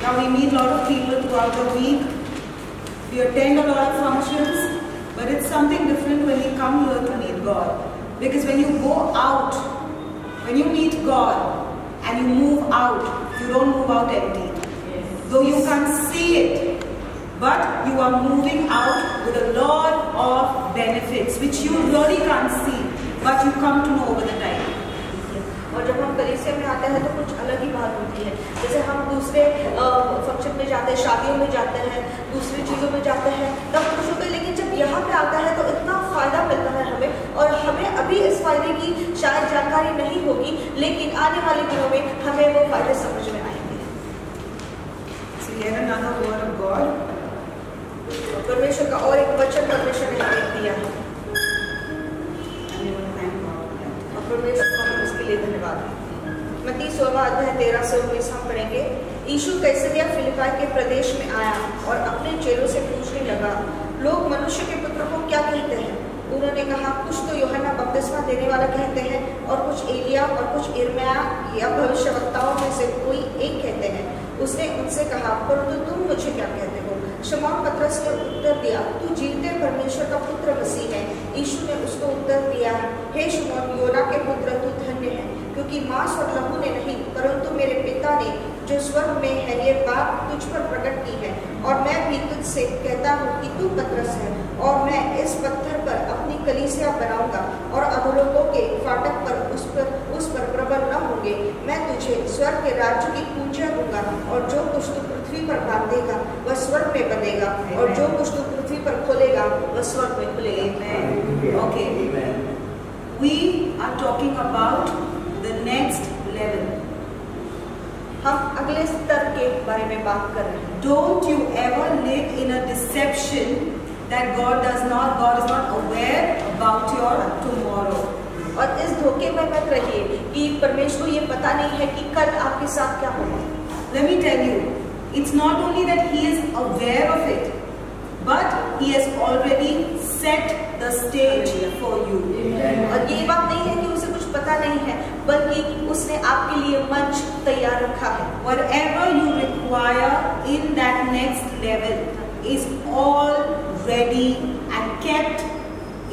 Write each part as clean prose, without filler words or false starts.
Now we meet a lot of people throughout the week. We attend a lot of functions, but it's something different when we come here to meet God. Because when you go out, when you meet God and you move out, you don't move out empty. Though you can't see it, but you are moving out with a lot of benefits which you really can't see, but you come to know over the time. और जब हम कलीसिया में आते हैं तो कुछ अलग ही बात होती है। जैसे हम दूसरे फंक्शन में जाते हैं, शादियों में जाते हैं, दूसरी चीज़ों में जाते हैं, तब खुश होते हैं, लेकिन जब यहाँ पे आता है तो इतना फ़ायदा मिलता है हमें, और हमें अभी इस फायदे की शायद जानकारी नहीं होगी, लेकिन आने वाले दिनों में हमें वो फायदे समझ में आएंगे। So here another word of God. परमेश्वर का और एक वचन परमेश्वर ने हमें दिया है, और परमेश्वर को हम इसके लिए धन्यवाद। मत्ती 16वां अध्याय 13 से 19 हम पढ़ेंगे। यीशु कैसरिया फिलिप्पी के प्रदेश में आया और अपने चेलों से पूछने लगा, लोग मनुष्य के पुत्र को क्या कहते हैं? उन्होंने कहा, कुछ तो यूहन्ना बपतिस्मा देने वाला कहते हैं, और कुछ एलिया, और कुछ यिर्मयाह या भविष्यवक्ताओं में से कोई एक कहते हैं। उसने उनसे कहा, परंतु तुम मुझे क्या कहते हो? शमौन पतरस ने उत्तर दिया, तू जीते परमेश्वर का पुत्र मसीह है। यीशु ने उसको उत्तर दिया, हे शमौन, योना के पुत्र, तू धन्य है, क्योंकि मांस और लहू ने नहीं, परंतु मेरे पिता ने जो स्वर्ग में है ये बात तुझ पर प्रकट की है। और मैं भी तुझसे कहता हूँ कि तू पतरस है, और मैं इस पत्थर पर अपनी कलीसिया बनाऊंगा, और अधोलोकों के फाटक पर उस पर प्रबल न होंगे। मैं तुझे स्वर्ग के राज्य की कुंजियां दूंगा, और जो कुछ तू पृथ्वी पर बांधेगा वह स्वर्ग में बंधेगा, और जो कुछ तू पृथ्वी पर खोलेगा वह स्वर्ग में खुलेगा। Okay. We are talking about the next level. हम अगले स्तर के बारे में बात कर रहे हैं। Don't you ever live in a deception that God is not aware about your tomorrow. और इस धोखे में मत रहिए कि परमेश्वर को ये पता नहीं है कि कल आपके साथ क्या होगा। Let me tell you, it's not only that He is aware of it, but He has already set the stage for you. और ये बात नहीं है कि उसे कुछ पता नहीं है, बल्कि उसने आपके लिए मंच तैयार रखा है। Whatever you require in that next level is all ready and kept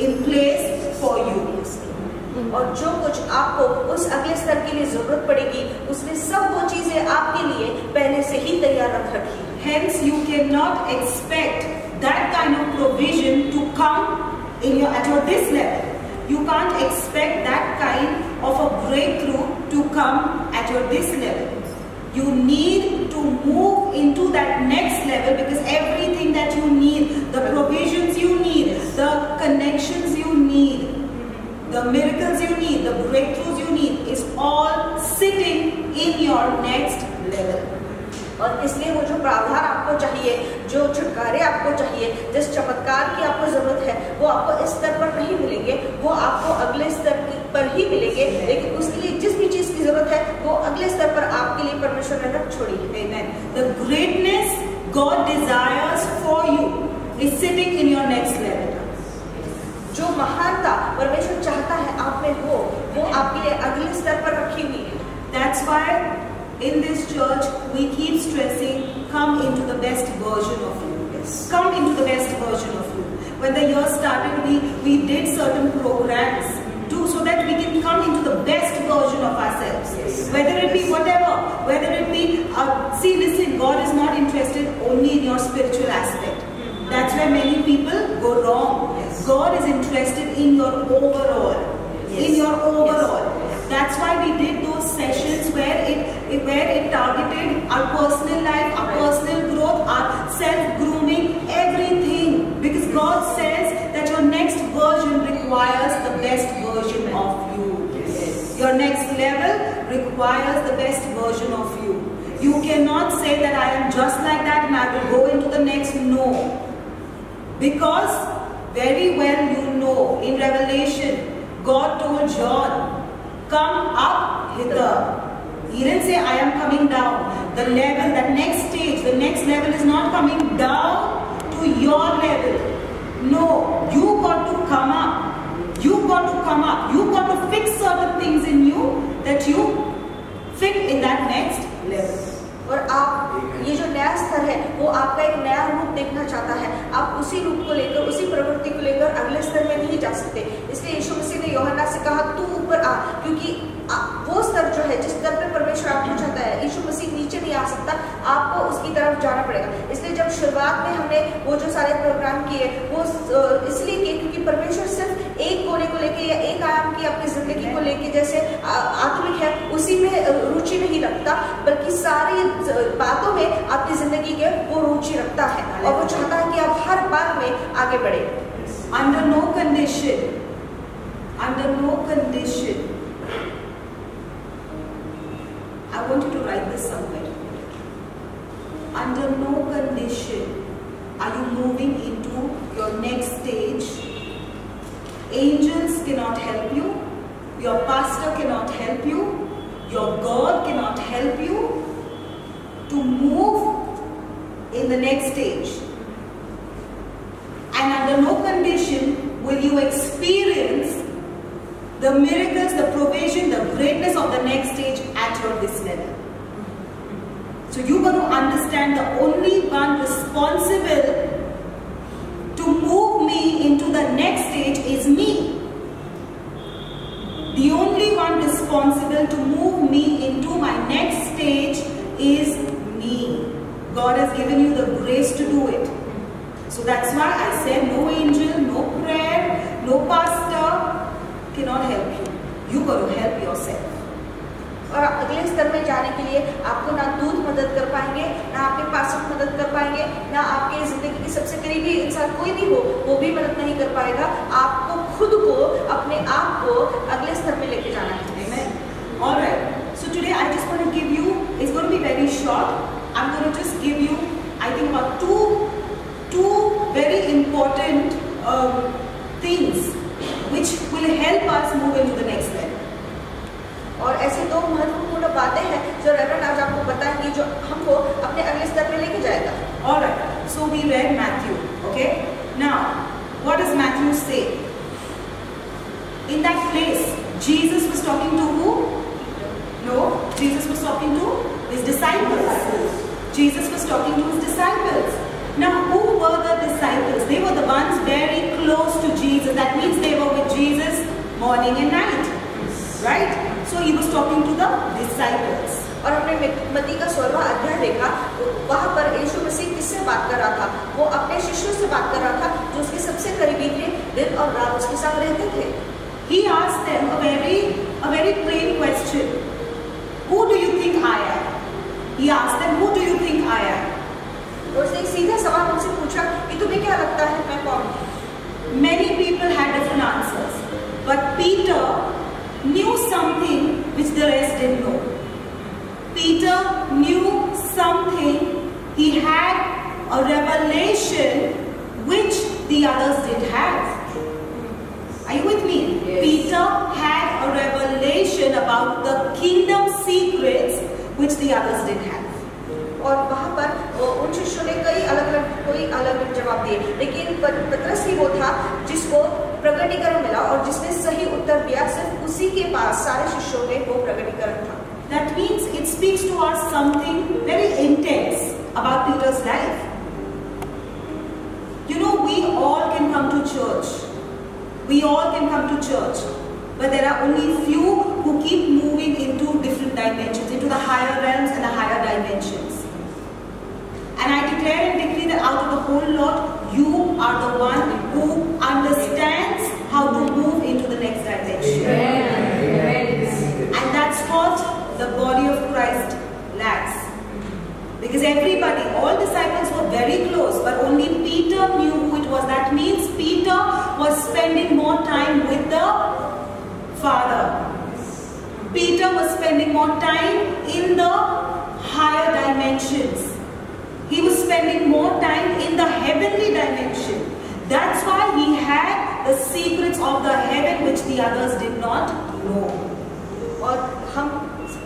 in place for you. और जो कुछ आपको उस अगले स्तर के लिए जरूरत पड़ेगी, उसने सब वो चीजें आपके लिए पहले से ही तैयार रख रखी है। Hence, you cannot expect that kind of provision to come at your this level. You can't expect that kind of a breakthrough to come at your this level. You need to move into that next level, because everything that you need, the provisions you need, the connections you need, the miracles you need, the breakthroughs you need is all sitting in your next level. और इसलिए वो जो प्रावधान आपको चाहिए, जो छुटकारे आपको चाहिए, जिस चमत्कार की आपको जरूरत है, वो आपको इस स्तर पर नहीं मिलेंगे, वो आपको अगले स्तर पर ही मिलेंगे। लेकिन उसके लिए जिस भी चीज की जरूरत है वो अगले स्तर पर आपके लिए परमेश्वर ने रख छोड़ी है। Amen. The greatness God desires for you is sitting in your next level. जो महानता परमेश्वर चाहता है आप में वो आपके लिए अगले स्तर पर रखी हुई है। That's why in this church we keep stressing, come into the best version of you. Yes. Come into the best version of you. When the year started, we did certain programs so that we can come into the best version of ourselves. Yes. Whether it be whatever, whether it be, see, listen, God is not interested only in your spiritual aspect. That's where many people go wrong. Yes. God is interested in your overall. Yes. In your overall. Yes. That's why we did those sessions where it targeted our personal life, our personal growth, our self-grooming, everything. Because God says that your next version requires the best version of you. Yes. Your next level requires the best version of you. You cannot say that I am just like that and I will go into the next. No. Because very well you know, in Revelation, God told John, come up hither. He didn't say, I am coming down. The level, that next stage, the next level is not coming down to your level. No, you got to come up. You got to come up. You got to fix certain things in you that you fit in that next level. और आप ये जो नया स्तर है वो आपका एक नया रूप देखना चाहता है। आप उसी रूप को लेकर, उसी प्रवृत्ति को लेकर अगले स्तर में नहीं जा सकते। इसलिए यीशु मसीह ने यूहन्ना से कहा तू ऊपर आ, क्योंकि वो स्तर जो है जिस स्तर पे परमेश्वर आपको चाहता है, यीशु मसीह नीचे नहीं आ सकता, आपको उसकी तरफ जाना पड़ेगा। इसलिए जब शुरुआत में हमने वो जो सारे प्रोग्राम किए वो इसलिए किए क्योंकि परमेश्वर सिर्फ एक कोने को लेके या एक आयाम की अपनी जिंदगी को लेके जैसे आत्मिक है उसी में रुचि नहीं रखता, बल्कि सारी बातों में आपकी जिंदगी के वो रुचि रखता है और वो चाहता है कि आप हर बात में आगे बढ़े। Under no condition, I want you to write this somewhere. Under no condition are you moving into your next stage. Angels cannot help you. Your pastor cannot help you. Your God cannot help you to move in the next stage. And under no condition will you experience the miracles, the provision, the greatness of the next stage at your this level. So you're going to understand the only one responsible to move me into the next stage is me. The only one responsible to move me into my next stage is me. God has given you the grace to do it. So that's why I said no angel, no prayer, no pastor cannot help you. You got to help yourself. और अगले स्तर में जाने के लिए आपको ना दूत मदद कर पाएंगे, ना आपके पास मदद कर पाएंगे, ना आपके जिंदगी के सबसे करीबी इंसान कोई भी हो वो भी मदद नहीं कर पाएगा। आपको खुद को, अपने आप को अगले स्तर में लेके जाना है। Amen. All right. So today I just want to give you, it's going to be very short. I'm going to just give you, I think about two very important things which will help us move into the next level. और ऐसे दो महत्वपूर्ण बातें हैं जो reverend आज आपको बताएंगे जो हमको अपने अगले स्तर पे लेके जाएगा। Alright, so we read Matthew, okay? Now, what does Matthew say? In that place, Jesus was talking to who? No, Jesus was talking to his disciples. Jesus was talking to his disciples. Now, who were the disciples? They were the ones very close to Jesus. That means they were with Jesus morning and night, right? So he was talking to the disciples. और हमने मत्ती का 16वां अध्याय देखा, वहाँ पर यीशु मसीह किससे बात कर रहा था? वो अपने शिष्यों से बात कर रहा था जो उसके सबसे करीबी थे, दिन और रात उसके साथ रहते थे। He asked them a very plain question. Who do you think I am? He asked them, who do you think I am? और उसने एक सीधा सवाल उनसे पूछा कि तुम्हें क्या लगता है मैं कौन हूँ? Many people had different answers, but Peter knew something which the rest didn't know. Peter knew something. He had a revelation which the others didn't have. Are you with me? Yes. Peter had a revelation about the kingdom secrets which the others didn't have. और वहाँ पर उन शिष्यों ने कोई अलग जवाब दिए, लेकिन पतरस ही वो था जिसको प्रकटीकरण मिला और जिसने सही उत्तर दिया। सिर्फ उसी के पास सारे शिष्यों में वो प्रकटीकरण था। That means it speaks to us something very intense about Peter's life. You know, we all can come to church. We all can come to church. But there are only few who keep moving into different dimensions, into the higher realms and the higher dimensions. And I declare and decree that out of the whole lot, you are the one who understands how to move into the next dimension. Amen. And that's what the body of Christ lacks. Because everybody, all disciples were very close, but only Peter knew who it was. That means Peter was spending more time with the Father. Peter was spending more time in the higher dimensions. He was spending more time in the heavenly dimension. That's why he had the secrets of the heaven which the others did not know. और हम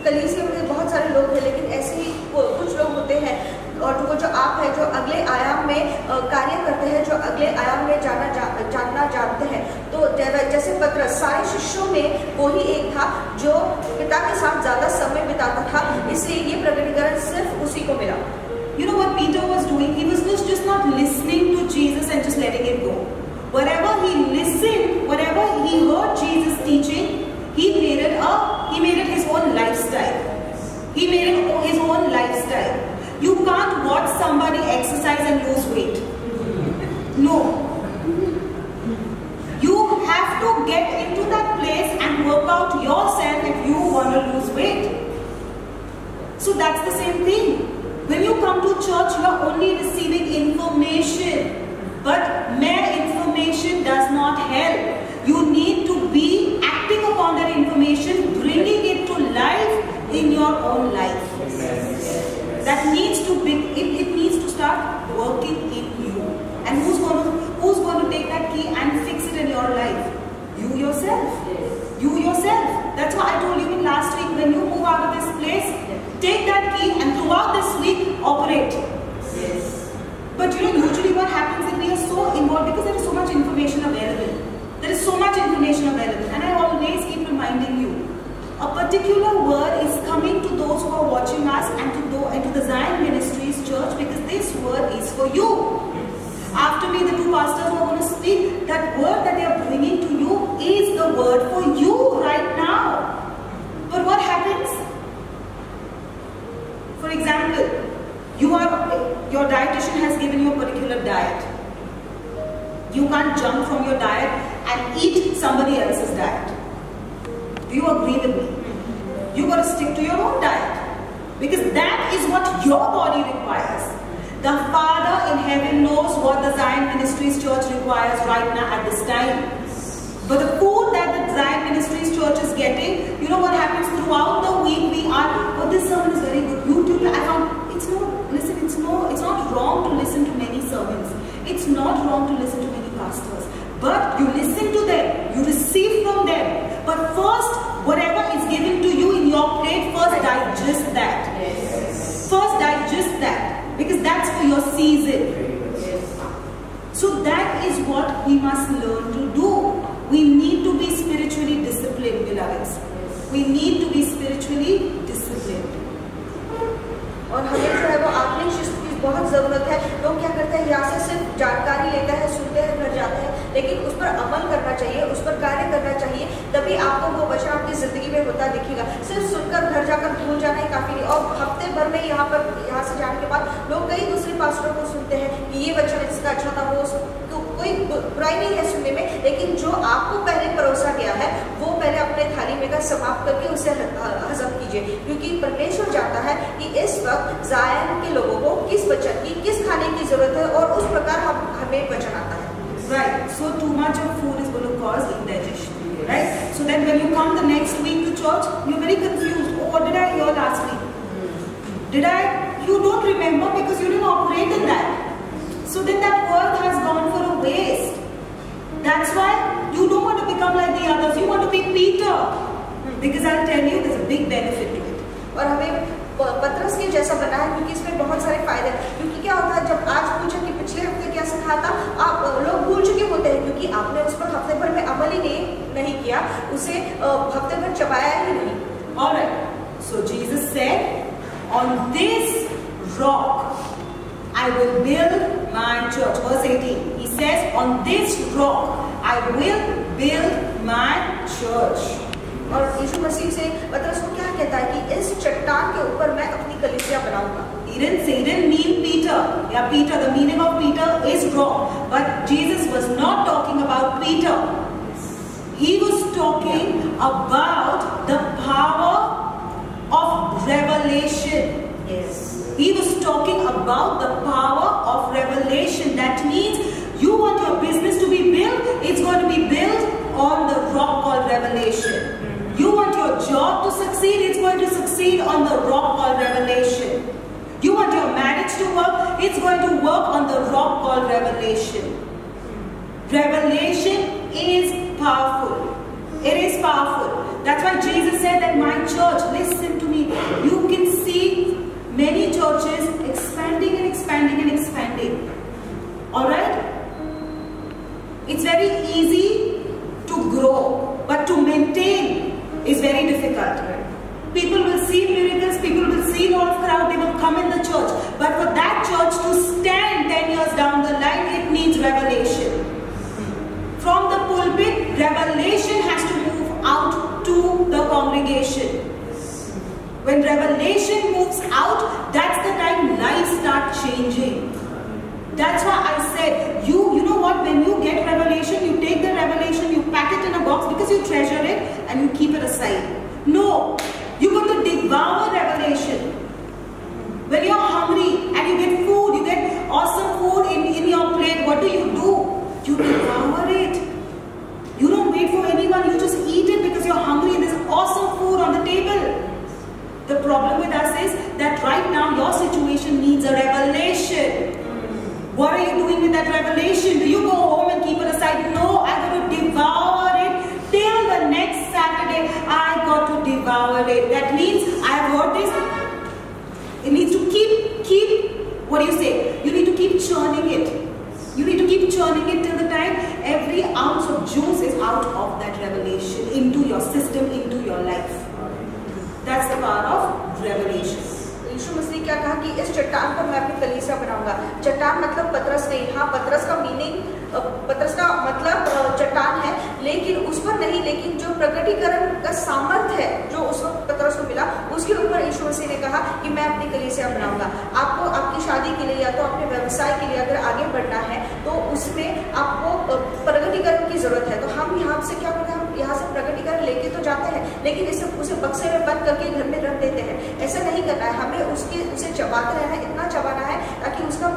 कलीसिया में बहुत सारे लोग हैं, लेकिन ऐसे ही कुछ लोग होते हैं और वो जो आप है जो अगले आयाम में कार्य करते हैं, जो अगले आयाम में जानना जानते हैं। तो जैसे पतरस सारे शिष्यों में वो ही एक था जो पिता के साथ ज्यादा समय बिताता था, इसलिए ये प्रकटीकरण सिर्फ उसी को मिला। You know what Peter was doing? He was just not listening to Jesus and just letting it go. Whatever he listened, whatever he heard Jesus teaching, he made it his own lifestyle. He made it his own lifestyle. You can't watch somebody exercise and lose weight. No. You have to get into that place and work out yourself if you want to lose weight. So that's the same thing. When you come to church, you are only receiving information. But mere information does not help. You need to be acting upon that information, bringing it to life in your own life. That needs to be, it needs to start working in you. And who's going to take that key and fix it in your life? You yourself. You yourself. That's why I told you in last week, when you move out of this place, take that key and throughout this week, operate. Yes. But you know, usually what happens is we are so involved because there is so much information available. There is so much information available. And I always keep reminding you, a particular word is coming to those who are watching us and to the Zion Ministries Church, because this word is for you. After me, the two pastors who are going to speak, that word that they are bringing to you is the word for you right now. But what happens? For example, your dietitian has given you a particular diet. You can't jump from your diet and eat somebody else's diet. Do you agree with me? You got to stick to your own diet, because that is what your body requires. The Father in heaven knows what the Zion Ministries Church requires right now at this time. But the food that the Zion Ministries Church is getting, you know what happens throughout the week? Oh, this sermon is very good. YouTube, I found, it's not wrong to listen to many sermons. It's not wrong to listen to many pastors. But you listen to them, you receive from them. But first, whatever is given to you in your plate, first digest that. Yes. First digest that. Because that's for your season. Yes. So that is what we must learn to do. We need to be spiritually disciplined, beloveds. Yes. We need to be spiritually disciplined. और हमें जो है वो आत्मिक शिस्त की बहुत ज़रूरत है. लोग क्या करते हैं, यहाँ से सिर्फ जानकारी लेते हैं, सुनते हैं, घर जाते हैं, लेकिन उस पर अमल करना चाहिए, उस पर कार्य करना चाहिए. तभी आपको वो वचन आपकी ज़िंदगी में होता दिखेगा. सिर्फ सुनकर घर जाकर भूल जाना ही काफ़ी नहीं. और हफ्ते भर में यहाँ से जाने के बाद लोग कई दूसरे पास्टरों को सुनते हैं कि ये वचन इसका अच्छा था, वो तो कोई बुराई नहीं है सुनने में, लेकिन जो आपको पहले परोसा गया है वो पहले अपने थाली में का समाप्त करके उसे हजम कीजिए. क्योंकि परमेश्वर जानता है कि इस वक्त ज़ायन के लोगों को किस वचन की, किस खाने की जरूरत है, और उस प्रकार हमें वचन आता है. Right. So too much of food is going to cause indigestion. Right. So then when you come the next week to church, you're very confused. Oh, what did I hear last week? You don't remember because you didn't operate in that. So then that word has gone for a waste. That's why you don't want to become like the others. You want to be Peter. Because I'll tell you, there's a big benefit to it. और हमें पतरस के जैसा बना है, क्योंकि इसमें बहुत सारे फायदे हैं. क्योंकि क्या होता है, जब आज पूछे कि पिछले हफ्ते क्या सिखाया था, आप लोग भूल चुके होते हैं, क्योंकि आपने उस पर हफ्ते भर में अमल ही नहीं किया, उसे हफ्ते भर चबाया ही नहीं. Alright. So Jesus said, on this rock I will build my church. Verse 18. He says, on this rock I will build my church. और यीशु मसीह से पतरस को क्या कहता है कि इस चट्टान के ऊपर मैं अपनी कलीसिया बनाऊंगा. He didn't mean Peter. Yeah, Peter, the meaning of Peter is wrong. But Jesus was not talking about Peter. He was talking about the power of revelation. Yes. He was talking about the power of revelation. That means you want your business to be built, it's going to be built on the rock called revelation. You want your job to succeed, it's going to succeed on the rock called revelation. You want your marriage to work, it's going to work on the rock called revelation. Revelation is powerful. It is powerful. That's why Jesus said that my church, listen to me, you can see many churches expanding and expanding and expanding. Alright? It's very easy to grow, but to maintain is very difficult. People will see miracles, people will see lot of crowd, they will come in the church. But for that church to stand 10 years down the line, it needs revelation. From the pulpit, revelation has to move out to the congregation. When revelation moves out, that's the time lives start changing. That's why I said, you know what, when you get revelation, you take the revelation, you pack it in a box because you treasure it and you keep it aside. No, you got to devour revelation. When you're hungry and you get food, you get awesome food in your plate, what do? You devour it. You don't wait for anyone, you just eat it because you're hungry. There's awesome food on the table. The problem with us is that right now your situation needs a revelation. What are you doing with that revelation? Do you go home and keep it aside? No, I got to devour it till the next Saturday. I got to devour it. That means I have heard this. It needs to keep, what do you say? You need to keep churning it. You need to keep churning it till the time every ounce of juice is out of that revelation into your system, into your life. That's the power of revelation. यीशु मसीह क्या कहा कि इस चट्टान पर मैं अपनी कलीसिया बनाऊंगा। चट्टान मतलब पतरस नहीं, हाँ पतरस का मीनिंग, पतरस का मतलब चट्टान है, लेकिन उस पर नहीं, लेकिन जो प्रकटीकरण का सामर्थ्य है जो उस वक्त पतरस को मिला, उसके ऊपर यीशु मसीह ने कहा कि मैं अपनी कलीसिया बनाऊंगा। आपको आपकी शादी के लिए या तो अपने व्यवसाय के लिए अगर आगे बढ़ना है तो उसमें आपको प्रकटीकरण की जरूरत है। तो हम यहाँ से क्या करते हैं, हम यहाँ से प्रकटीकरण लेके तो जाते हैं, लेकिन इसे उसे बक्से में बंद करके घर में रख देते हैं। ऐसा नहीं करना है, हमें उसे चबाते रहना है, इतना चबाना है ताकि उसका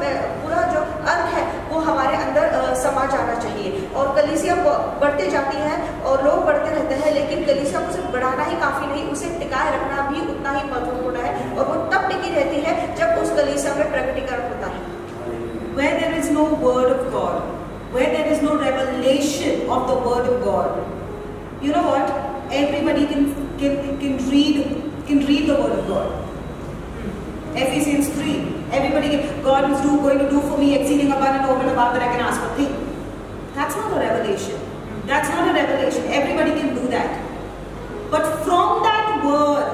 पूरा जो अर्थ है वो हमारे अंदर समा जाना चाहिए। और कलीसिया बढ़ते जाती है और लोग बढ़ते रहते हैं, लेकिन कलीसिया को सिर्फ बढ़ाना ही काफी नहीं, उसे टिकाए रखना भी उतना ही महत्वपूर्ण है। और वो तब टिकी रहती है जब उस कलीसिया में प्रकटीकरण होता है। Where there is no word of God, where there is no revelation of the word of God, you know what? Everybody can read the word of God. Ephesians 3. Everybody God is going to do for me exceeding abundant over and above that I can ask for thing. That's not a revelation. That's not a revelation. Everybody can do that. But from that word,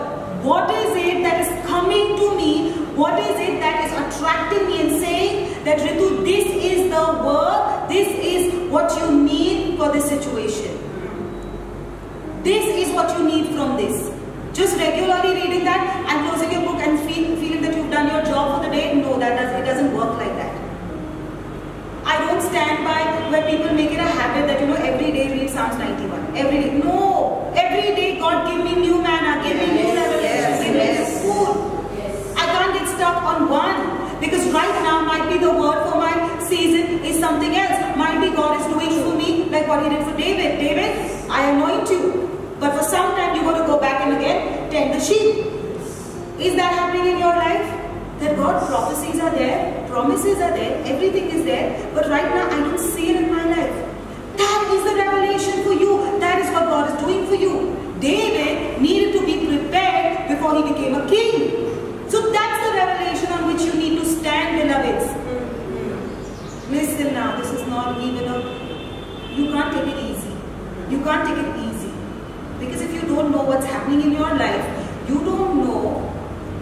what is it that is coming to me? What is it that is attracting me and saying that Ritu, this is the word, this is what you need for this situation. This is what you need from this. Just regularly reading that and closing your book and feeling that you've done your job for the day. No, it doesn't work like that. I don't stand by where people make it a habit that, every day read Psalms 91. Every day. No. Every day God give me new manna, give me new revelation, give me new food. I can't get stuck on one. Because right now might be the word for my season is something else. Might be God is doing for me like what he did for David. David, I anoint you. But for some time you're going to go back and again tend the sheep. Is that happening in your life? That God prophecies are there, promises are there, everything is there. But right now I don't see it in my life. That is the revelation for you. That is what God is doing for you. David needed to be prepared before he became a king. So that's the revelation on which you need to stand, beloveds. Listen now, this is not even you can't take it easy. You can't take it easy. Because if you don't know what's happening in your life, you don't know,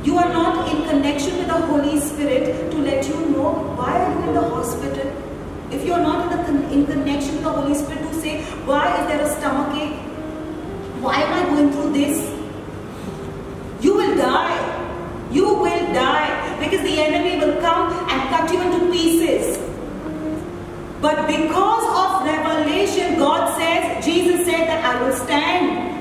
you are not in connection with the Holy Spirit to let you know why are you in the hospital. If you are not in connection with the Holy Spirit to say, why is there a stomach ache? Why am I going through this? You will die. You will die because the enemy will come and cut you into pieces. But because of revelation, God says, Jesus said that I will stand.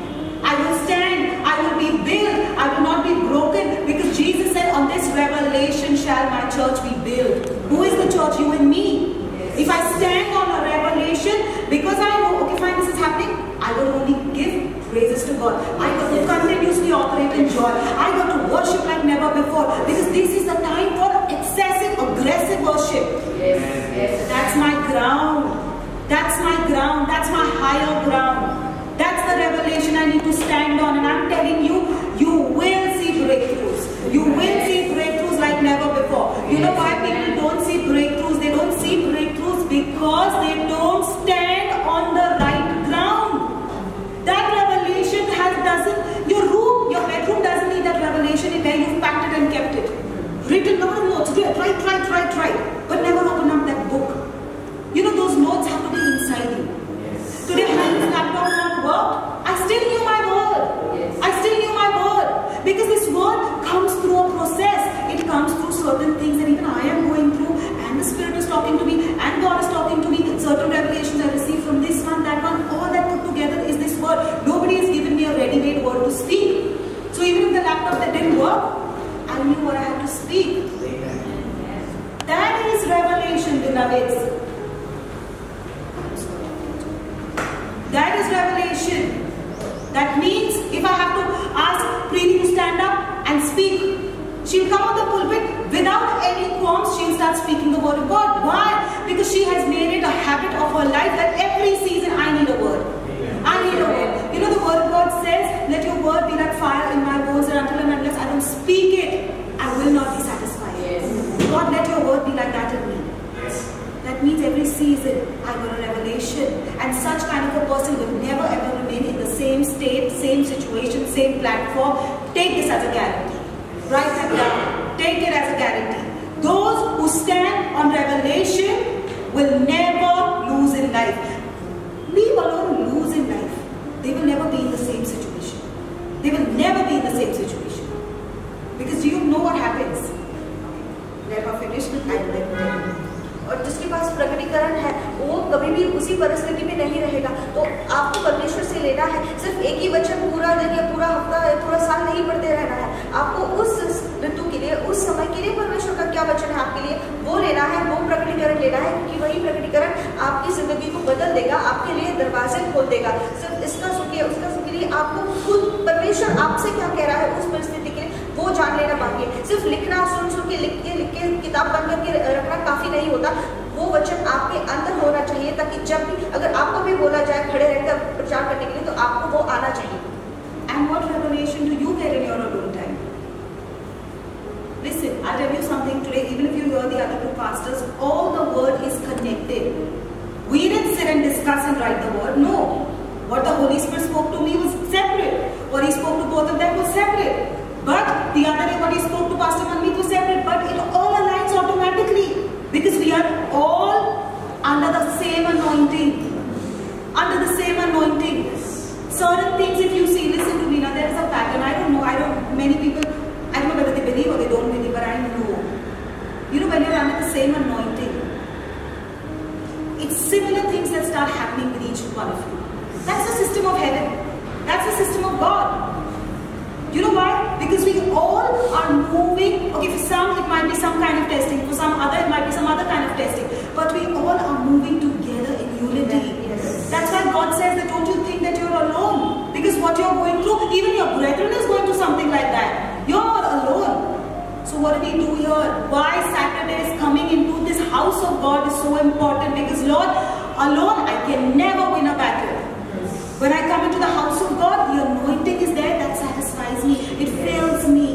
I will stand. I will be built. I will not be broken. Because Jesus said, on this revelation shall my church be built. Who is the church? You and me. If I stand on a revelation, because I know, okay fine, this is happening, I will only give praises to God. I got to continuously operate in joy. I got to worship like never before. Because this is the time for excessive, aggressive worship. Yes. That's my ground. That's my ground. That's my higher ground. That's the revelation I need to stand on. And I'm telling you, you will see breakthroughs. You will see breakthroughs like never before. You know why people don't see breakthroughs? They don't see breakthroughs because they don't stand on the right ground. That revelation your bedroom doesn't need that revelation where you've packed it and kept laptop that didn't work, I knew what I had to speak. That is revelation, beloveds. That is revelation. That means if I have to ask Preeti to stand up and speak, she'll come on the pulpit without any qualms. She'll start speaking the word of God. Why? Because she has made it a habit of her life that every season I need a word. I need a word. You know, the word of God says, let your word be like fire in my bones, and until and unless I don't speak it, I will not be satisfied. Yes. God, let your word be like that in me. Yes. That means every season I got a revelation, and such kind of a person will never ever remain in the same state, same situation, same platform. Take this as a guarantee. Write that down. Take it as a guarantee. Those who stand on revelation will never lose in life. Leave alone lose in life. They will never be in the same situation. They will never be in the same situation. Because do you know what happens? Let her finish. I will let her. और जिसके पास प्रकटीकरण है वो कभी भी उसी परिस्थिति में नहीं रहेगा। तो आपको परमेश्वर से लेना है, सिर्फ एक ही वचन पूरा दिन या पूरा हफ्ता या पूरा साल नहीं पढ़ते रहना है। आपको उस ऋतु के लिए, उस समय के लिए परमेश्वर का क्या वचन है आपके लिए, वो लेना है, वो प्रकटीकरण लेना है, क्योंकि वही प्रकटीकरण आपकी जिंदगी को बदल देगा, आपके लिए दरवाजे खोल देगा। सिर्फ इसका सुखी है, उसका सुखी नहीं, आपको खुद परमेश्वर आपसे क्या कह रहा है उस परिस्थिति के लिए वो जान लेना बाकी है। सिर्फ लिखना, सुन के लिख के किताब बंद करके रखना काफी नहीं होता। वो वचन आपके अंदर होना चाहिए, ताकि जब भी अगर आपको भी बोला जाए खड़े रहकर प्रचार करने के लिए, तो आपको वो आना चाहिए। And what revelation do you get in your alone time? Listen, I'll tell you something today. Even if you hear the other two pastors, all the word is connected. We didn't sit and discuss and write the word. No. What the Holy Spirit spoke to me was separate. What He spoke to both of them was separate. But the other day what He spoke to Pastor Manmeet was separate. But it all aligns automatically. Because we are all under the same anointing. Under the same anointing. Certain things, if you see, listen to me now, there is a pattern. I don't know, many people, I don't know whether they believe or they don't believe, but I know. You know, when you're under the same anointing, it's similar things that start happening with each one of you. That's the system of heaven. That's the system of God. You know why? Because we all are moving. Okay, for some it might be some kind of testing. For some other it might be some other kind of testing. But we all are moving together in unity. Yes. That's why God says that don't you think that you're alone. Because what you're going through, even your brethren is going through something like that. You're not alone. So what do we do here? Why Saturdays coming into this house of God is so important? Because Lord, alone I can never win a battle. When I come into the house of God, the anointing is there that satisfies me. It fills me.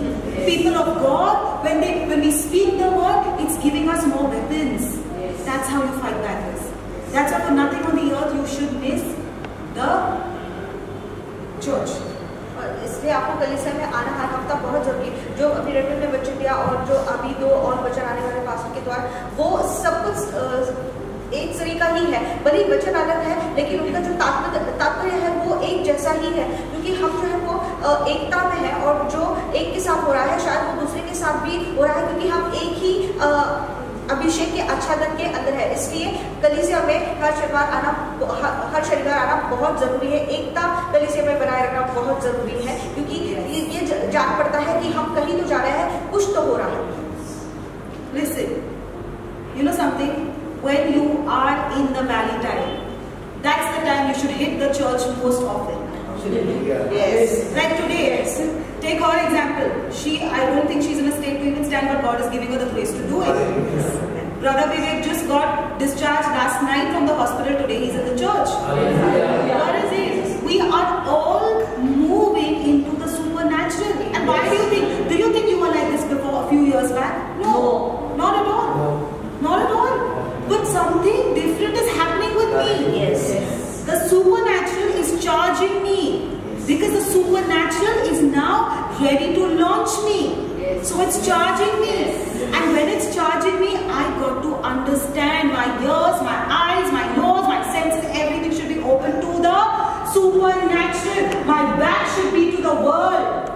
People of God, when we speak the word, it's giving us more weapons. That's how you fight battles. That's why for nothing on the earth you should miss the church. इसलिए आपको कलीसिया में आना हर हफ्ता बहुत जरूरी है। जो अभी रटन ने वचन दिया और जो अभी 2 और वचन आने वाले पास्टर के द्वारा, वो सब कुछ एक तरीका ही है। भले वचन अलग है, लेकिन उनका जो तात्पर्य है वो एक जैसा ही है, क्योंकि हम जो है वो एकता में है, और जो एक के साथ हो रहा है शायद वो दूसरे के साथ भी हो रहा है, क्योंकि हम एक ही अभिषेक के आच्छादन के अंदर है। इसलिए कलीसिया में हर शनिवार आना बहुत जरूरी है। एकता कलीसिया में बनाए रखना बहुत जरूरी है, क्योंकि ये जान पड़ता है कि हम कहीं तो जा रहे हैं, कुछ तो हो रहा है। Listen, you know something? When you are in the valley time, that's the time you should hit the church most often. Yes. Like today, yes. Take her example. I don't think she's in a state to even stand, but God is giving her the grace to do it. Brother Vivek just got discharged last night from the hospital. Today he's in the church. What is it? We are all moving into the supernatural. And why do you think you were like this before a few years back? No, not at all. Not at all. But something different is happening with me. Yes. The supernatural is charging me. Because the supernatural is now ready to launch me. So it's charging me. And when it's charging me, I got to understand my ears, my eyes, my nose, my senses, everything should be open to the supernatural. My back should be to the world.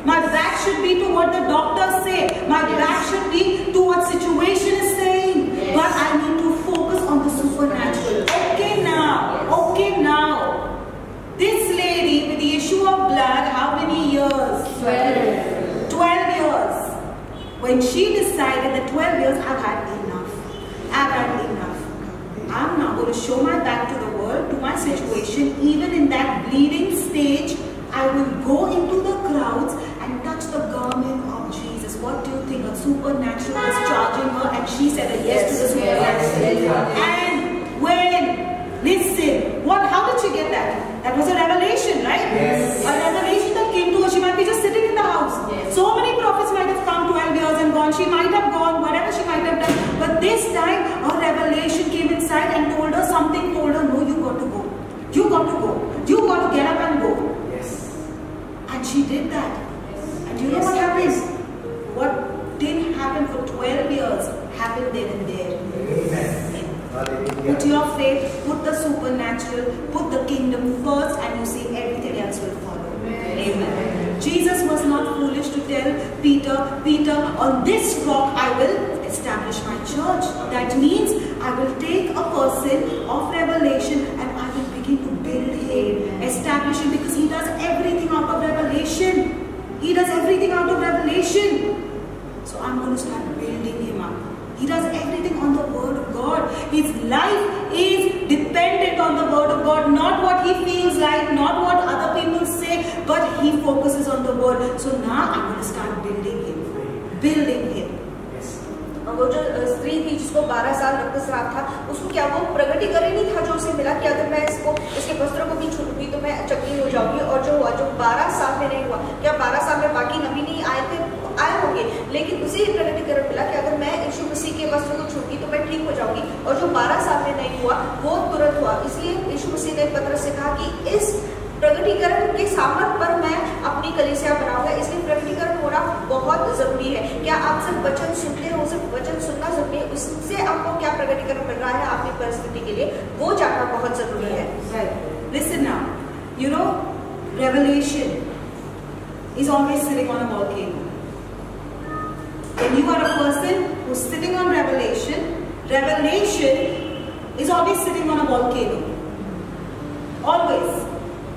My back should be to what the doctors say. My back should be to what situation is saying. But I need to focus on the supernatural. Okay now. This lady with the issue of blood, how many years? 12. when she decided that 12 years, I've had enough. I've had enough. I'm now going to show my back to the world, to my situation. Even in that bleeding stage, I will go into the crowds and touch the garment of Jesus. What do you think? A supernatural was charging her, and she said a yes to the supernatural. And when, listen, how did she get that? That was a revelation, right? Yes. A revelation that came to her. She might be just sitting in the house. Yes. So many prophets might have come 12 years and gone. She might have gone, whatever she might have done. But this time, a revelation came inside and told her something, told her, no, you got to go. You got to go. You got to get up and go. Yes. And she did that. Yes. And you know what happened? What didn't happen for 12 years happened then and there. Amen. Put your faith, put the supernatural, put the kingdom first, and you see everything else will follow. Amen. Jesus was not foolish to tell Peter, Peter, on this rock I will establish my church. That means I will take a person of revelation and I will begin to build him, establish him, because he does everything out of revelation. He does everything out of revelation. So I'm going to start building him up. He does everything on the word of God. His life is dependent on the word of God. Not what he feels like, not what other people say, but he focuses on the word. So now I'm going to start building him. Building him. वो जो स्त्री थी जिसको 12 साल रक्तस्राव था, उसको क्या वो प्रगटीकरण नहीं था जो उसे मिला कि अगर मैं इसके वस्त्रों को भी छूटूंगी तो मैं चंगी हो जाऊंगी? और जो हुआ, जो 12 साल में नहीं हुआ, क्या 12 साल में बाकी नबी नहीं आए होंगे? लेकिन उसे ही प्रगटीकरण मिला कि अगर मैं यीशु मसीह के वस्त्रों को छूटूंगी तो मैं ठीक हो जाऊंगी। और जो 12 साल में नहीं हुआ वो तुरंत हुआ। इसलिए यीशु मसीह ने पतरस से कहा कि इस प्रगटीकरण के सामर्थ पर मैं अपनी कलीसिया बनाऊंगा। इसलिए प्रगटीकरण होना बहुत जरूरी है। क्या आप सिर्फ वचन सुनते हो, सिर्फ वचन सुनना जरूरी है? उससे आपको क्या प्रगटीकरण मिल रहा है आपकी परिस्थिति के लिए, वो जानना बहुत जरूरी है। Right. Listen now. You know, revelation is always sitting on a volcano. When you are a person who's sitting on revelation, revelation is always sitting on a volcano. Always.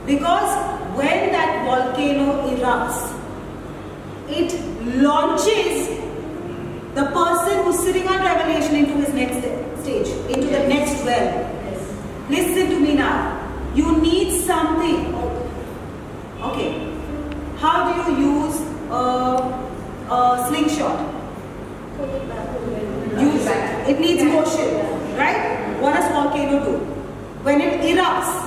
Because when that volcano erupts, it launches the person who's sitting on revelation into his next stage, into the next realm. Listen to me now. You need something. Okay. How do you use a slingshot? It needs motion, right? What does volcano do? When it erupts,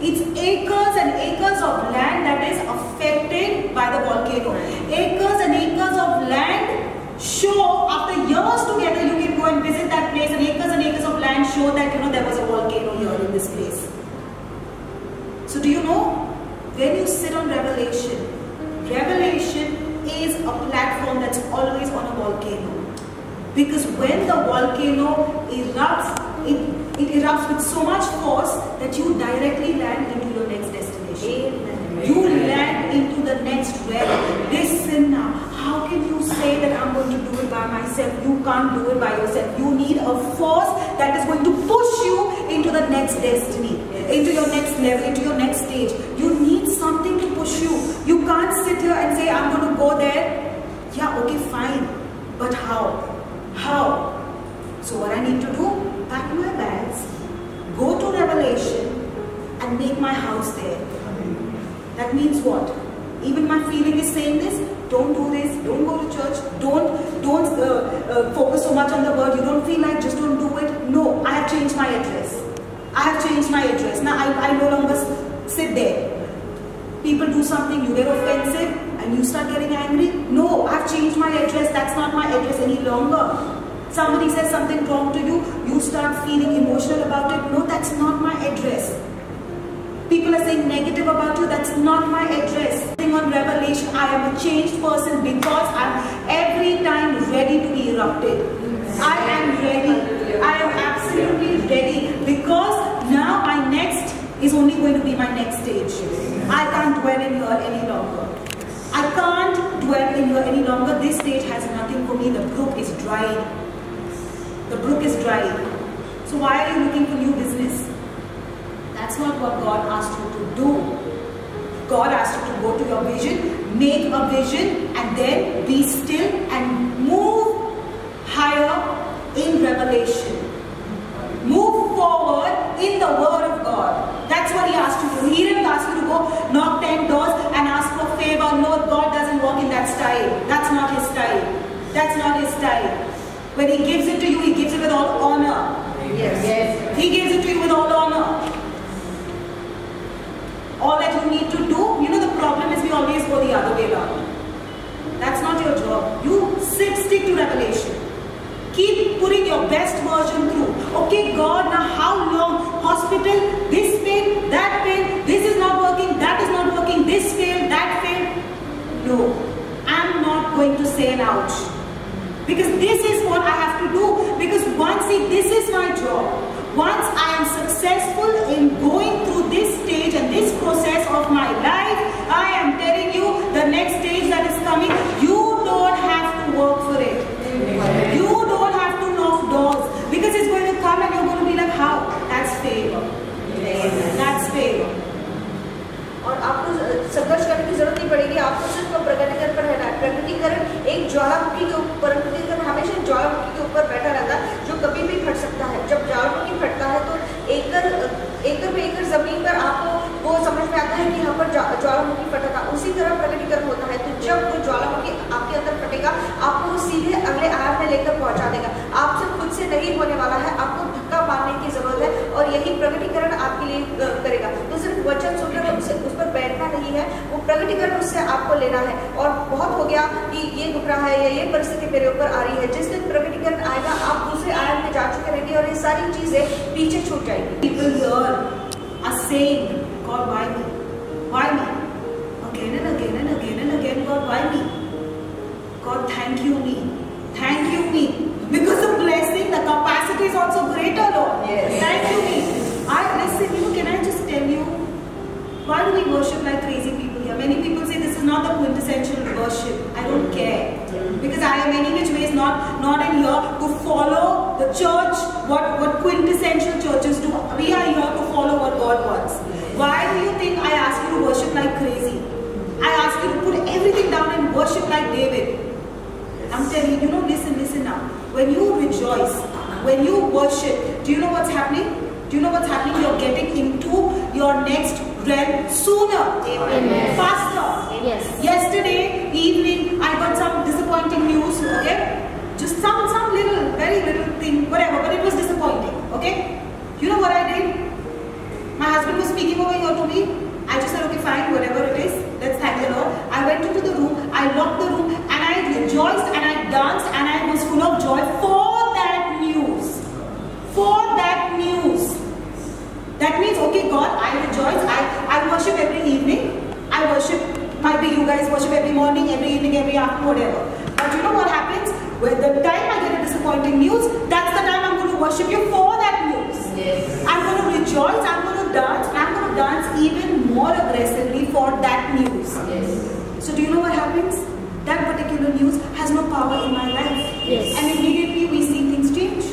it's acres and acres of land that is affected by the volcano. Acres and acres of land show, after years together, you can go and visit that place, and acres of land show that, you know, there was a volcano here in this place. So do you know, when you sit on revelation, revelation is a platform that's always on a volcano. Because when the volcano erupts, it erupts with so much force that you directly land into your next destination. Amen. You land into the next realm. Listen now, how can you say that I'm going to do it by myself? You can't do it by yourself. You need a force that is going to push you into the next destiny, into your next level, into your next stage. You need something to push you. You can't sit here and say, I'm going to go there. Yeah, okay, fine. But how? How? So what I need to do? Pack my bags, go to Revelation, and make my house there. That means what? Even my feeling is saying this. Don't do this. Don't go to church. Don't focus so much on the word. You don't feel like, just don't do it. No, I have changed my address. I have changed my address. Now I no longer sit there. People do something, you get offensive, and you start getting angry. No, I've changed my address. That's not my address any longer. Somebody says something wrong to you, you start feeling emotional about it. No, that's not my address. People are saying negative about you, that's not my address. On revelation, I am a changed person because I'm every time ready to be erupted. I am ready. I am absolutely ready because now my next is only going to be my next stage. I can't dwell in here any longer. I can't dwell in here any longer. This stage has nothing for me. The brook is dry. The brook is dry. So why are you looking for new business? That's not what God asked you to do. God asks you to go to your vision, make a vision, and then be still and move higher in revelation. Move forward in the word of God. That's what he asked you to do. He didn't ask you to go knock 10 doors and ask for favor. No, God doesn't work in that style. That's not his style. That's not his style. When he gives it to you, he gives it with all honor. Yes. He gives it to you with all honor. All that you need to do, you know, the problem is we always go the other way around. That's not your job. You stick to revelation. Keep putting your best version through. Okay, God, now how long? Hospital, this failed, that failed, this is not working, that is not working, this failed, that failed. No, I'm not going to say an ouch. Because this is what I have to do. Because once this is my job. Once I am successful in going through this stage and this process of my life, I am telling you, the next stage that is coming, you don't have to work for it. You don't have to knock doors. Because it's going to come and you're going to be like, how? That's favor. That's favor. और आपको संघर्ष करने की जरूरत नहीं पड़ेगी, आपको सिर्फ प्रकटीकरण पर रहना है। प्रकटीकरण एक ज्वालामुखी के ऊपर, प्रकटीकरण हमेशा ज्वालामुखी के ऊपर बैठा रहता है जो कभी भी फट सकता है। जब ज्वालामुखी फटता है तो एकड़ पे एकड़ जमीन पर आपको वो समझ में आता है कि यहाँ पर ज्वालामुखी फटा था। उसी तरह प्रकटीकरण होता है। तो जब वो ज्वालामुखी आपके अंदर फटेगा, आपको वो सीधे अगले आयाम में लेकर पहुंचा देगा। आपसे खुद से नहीं होने वाला है, आपको धक्का मारने की जरूरत है और यही प्रकटीकरण आपके लिए करेगा। तो सिर्फ वचन सुनकर उस पर बैठना नहीं है, वो प्रकटीकरण उससे आपको लेना है। और बहुत हो गया कि ये दुख रहा है या ये परिस्थिति मेरे ऊपर आ रही है, जिस दिन प्रकटीकरण आएगा आप दूसरे आयाम में जा चुके रहेंगे और ये सारी चीजें पीछे छूट जाएंगी। People here are saying, God, why me? Why me? Again and again and again and again, God, why me? God, thank you me. Thank you me. Because the blessing, the capacity is also greater, Lord. Yes. Thank you me. Listen, can I just tell you, why do we worship like crazy people here? Many people say this is not the quintessential worship. I don't care. Because I am any which ways not in here to follow the church, what quintessential churches do. We are here to follow what God wants. Why do you think I ask you to worship like crazy? I ask you to put everything down and worship like David. I'm telling you, listen now. When you rejoice, when you worship, do you know what's happening? Do you know what's happening? You're getting into your next realm sooner. Amen. Faster. Yes. Yesterday evening, I got some disappointing news, okay? Just some little, very little thing, whatever, but it was disappointing, okay? You know what I did? My husband was speaking over here to me. I just said, okay, fine, whatever it is, let's thank the Lord. I went into the room, I locked the room, and I rejoiced, and I danced, and I was full of joy for that news. For that news. That means, okay, God, I rejoice, I worship every evening. I worship, might be you guys worship every morning, every evening, every afternoon, whatever. But you know what happens? When the time I get a disappointing news, that's the time I'm going to worship you for that news. Yes. I'm going to rejoice, I'm going to dance, and I'm going to dance even more aggressively for that news. Yes. So do you know what happens? That particular news has no power in my life. Yes. And immediately we see things change.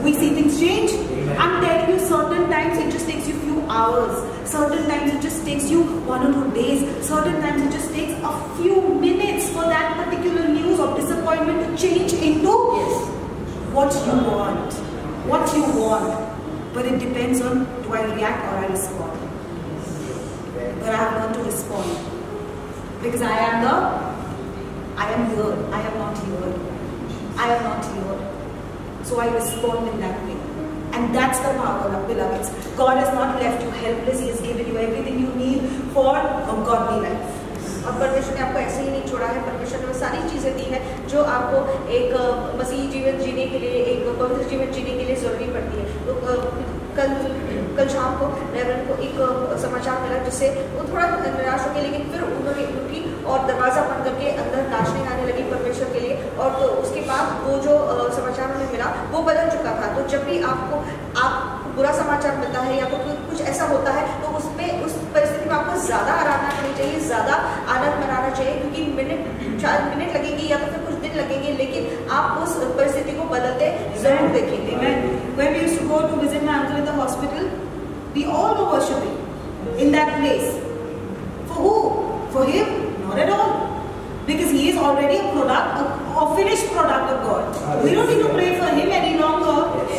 We see things change. I'm telling you, certain times it just takes you a few hours. Certain times it just takes you 1 or 2 days. Certain times it just takes a few minutes for that particular news of disappointment to change into what you want. What you want. But it depends on, do I react or I respond? But I have learned to respond. Because I am here. I am not here. I am not here. So I respond in that way. And that's the power of beloveds. God has not left you helpless. He has given you everything you need for a godly life. और परमेश्वर ने आपको ऐसे ही नहीं छोड़ा है। परमेश्वर ने वो सारी चीज़ें दी हैं जो आपको एक मसीही जीवन जीने के लिए, एक पवित्र जीवन जीने के लिए ज़रूरी पड़ती है। तो कल शाम को रेवरेंड को एक समाचार मिला जिससे वो थोड़ा निराश हो गए, लेकिन फिर उन्होंने उठी और दरवाज़ा बंद करके अंदर नाचने गाने लगी परमेश्वर के लिए। और तो उसके बाद वो जो समाचार उन्हें मिला वो बदल चुका था। तो जब भी आपको बुरा समाचार मिलता है या तो कुछ ऐसा होता है तो उसमें उस परिस्थिति में आपको ज़्यादा आराधना करनी चाहिए, ज़्यादा आनंद मनाना चाहिए, क्योंकि शायद मिनट लगेंगे या तो फिर कुछ दिन लगेंगे, लेकिन आप उस परिस्थिति को बदलते जरूर देखेंगे। When we used to go to visit my uncle in the hospital, we all were worshipping in that place. For For him, not at all. Because he is already a product, a finished product of God. We don't need to pray for him any longer.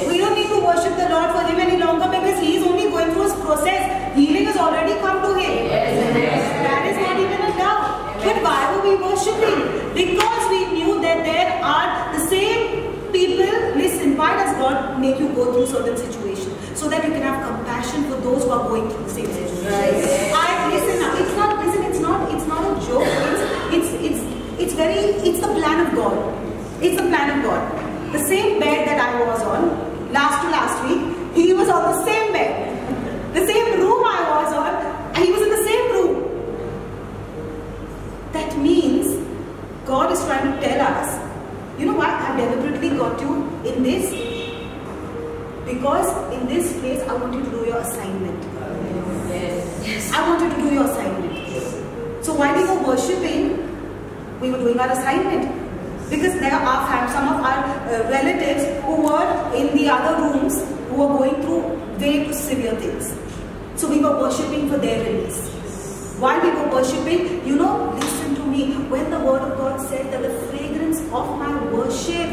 We don't need to worship the Lord for him any longer because he is only going through his process. Healing has already come to him. That is not even a doubt. But why were we worshipping? Because we knew that there are the same people. Listen, why does God make you go through certain situations? So that you can have compassion for those who are going through the same situation. It's not a joke. It's the plan of God. It's the plan of God. The same bed that I was on last week, he was on the same bed. The same room I was on, he was in the same room. That means God is trying to tell us, you know what, I deliberately got you in this because in this place I want you to do your assignment. Yes. I want you to do your assignment. So while we were worshipping, we were doing our assignment. Because there are some of our relatives who were in the other rooms who were going through very severe things. So we were worshipping for their release. While we were worshipping, you know, listen to me. When the word of God said that the fragrance of my worship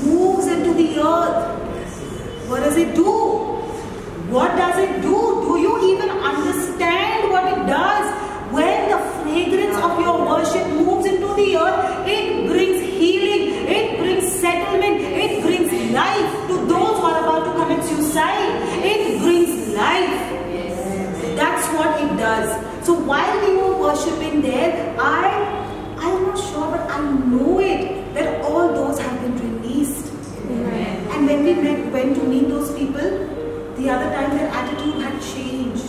moves into the earth, what does it do? What does it do? Do you even understand what it does? When the fragrance of your worship moves into the earth, it brings healing, it brings settlement, it brings life to those who are about to commit suicide. It brings life. That's what it does. So while we were worshipping there, I'm not sure, but I know it, that all those have been released. Amen. And when we went to meet those people, the other time their attitude had changed.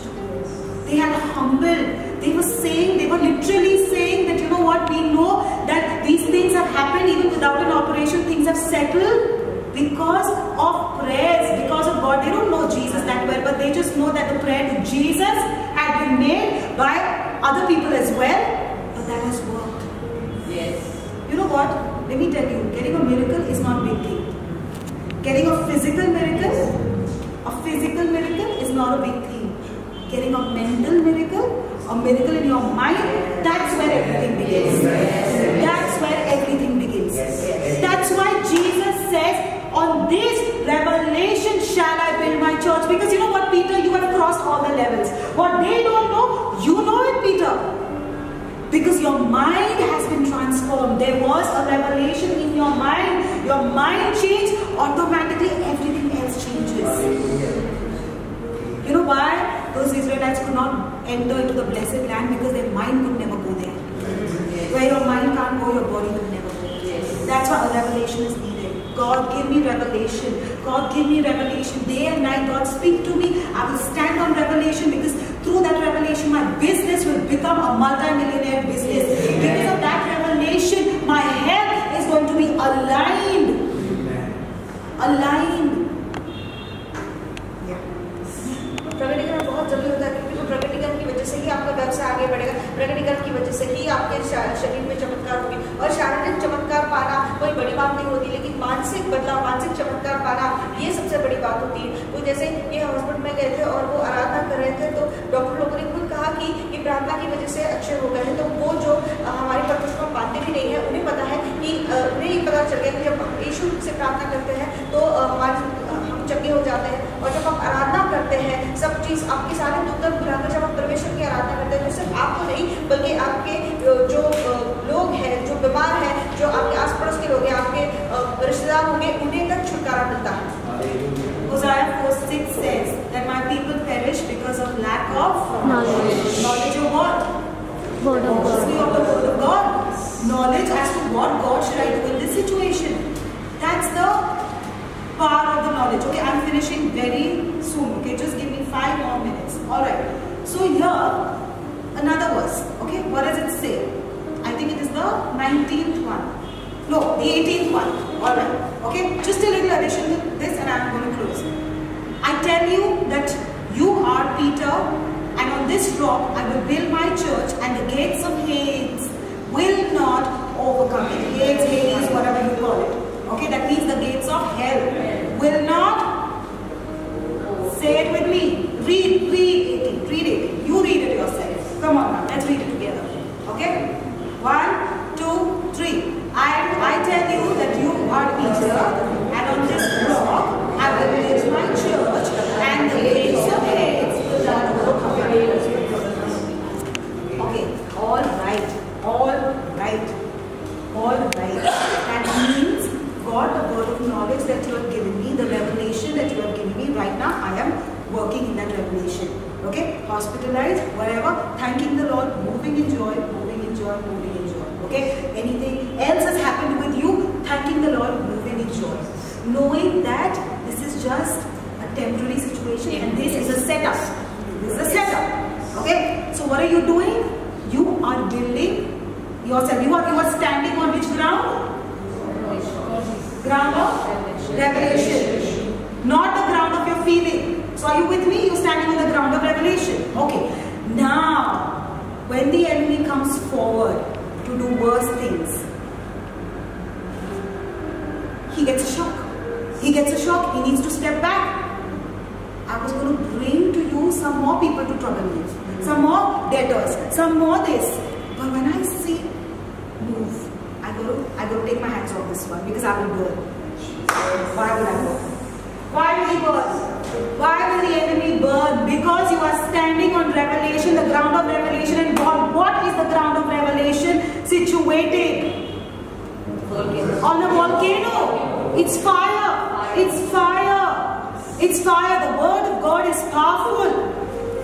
They had humbled. They were literally saying that, you know what, we know that these things have happened even without an operation. Things have settled because of prayers, because of God. They don't know Jesus that well, but they just know that the prayer to Jesus had been made by other people as well. But that has worked. Yes. You know what? Let me tell you, getting a miracle is not a big thing. Getting a physical miracle is not a big thing. Getting a mental miracle, a miracle in your mind, that's where everything begins. That's where everything begins. That's why Jesus says, on this revelation shall I build my church. Because you know what, Peter, you have crossed all the levels. What they don't know, you know it, Peter. Because your mind has been transformed. There was a revelation in your mind changed, automatically everything else changes. You know why those Israelites could not enter into the blessed land? Because their mind could never go there. Where your mind can't go, your body will never go. That's why a revelation is needed. God, give me revelation. God, give me revelation. Day and night, God, speak to me. I will stand on revelation because through that revelation, my business will become a multi-millionaire business. Because of that revelation, my health is going to be aligned. Aligned. प्रकटीकरण बहुत जरूरी होता है क्योंकि प्रकटीकरण की वजह से ही आपका व्यवसाय आगे बढ़ेगा। प्रकटीकरण की वजह से ही आपके शरीर में चमत्कार होगी। और शारीरिक चमत्कार पाना कोई बड़ी बात नहीं होती, लेकिन मानसिक बदलाव, मानसिक चमत्कार पाना ये सबसे बड़ी बात होती है। वो जैसे ये हॉस्पिटल में गए थे और वो आराधना कर रहे थे, तो डॉक्टर लोगों ने खुद कहा कि प्रार्थना की वजह से अच्छे हो गए हैं। तो वो जो हमारी परमेश्वर को मानते भी नहीं है, उन्हें पता है कि उन्हें ये पता चल गया कि जब यीशु से प्रार्थना करते हैं तो हम चंगे हो जाते हैं। और जब हम आराधना करते हैं, सब चीज़ आपकी सारे दुख दर्द भुलाकर जब आप परमेश्वर की आराधना करते हैं, तो सिर्फ आपको नहीं बल्कि आपके जो लोग हैं, जो बीमार हैं, जो आपके आस पड़ोस के लोग हैं, आपके रिश्तेदार होंगे, उन्हें तक छुटकारा मिलता है। Hosea 4:6 says that my people perish because of lack of knowledge. Knowledge of what? Word of God. Of the word of God. Knowledge as to what God should I do in this situation. That's the power of the knowledge. Okay, I'm finishing very soon. Okay, just give me 5 more minutes. All right. So here, another verse. Okay, what does it say? I think it is the 19th one. No, the 18th one. All right. Okay, just a little addition to this, and I'm going to close. I tell you that you are Peter, and on this rock I will build my church, and the gates of Hades will not overcome it. Hades, whatever you call it. Okay, that means the gates of hell will not. Say it with me. Read it. You read it yourself. Come on now, let's read it together. earth, and on this rock I will build my church, and the gates of Hades will not overcome it. Okay, all right. That means, God, the word of knowledge that you have given me, the revelation that you have given me right now, I am working in that revelation. Okay, hospitalized, whatever, thanking the Lord, moving in joy. Okay, anything else has happened with you, thanking the Lord, moving in joy. Knowing that this is just a temporary situation and this is a setup. Okay, so what are you doing? You are building yourself. You are standing on which ground? Ground of revelation. Not the ground of your feeling. So are you with me? You're standing on the ground of revelation. Okay. Now, when the enemy comes forward to do worse things, he gets a shock. He needs to step back. I was going to bring to you some more people to trouble you. Some more debtors. Some more this. But when I see move, I got to take my hands off this one because I will burn. Why will I burn? Why will he burn? Why will the enemy burn? Because you are standing on revelation, the ground of revelation. And God, what is the ground of revelation? Situated on a volcano. It's fire. The word of God is powerful.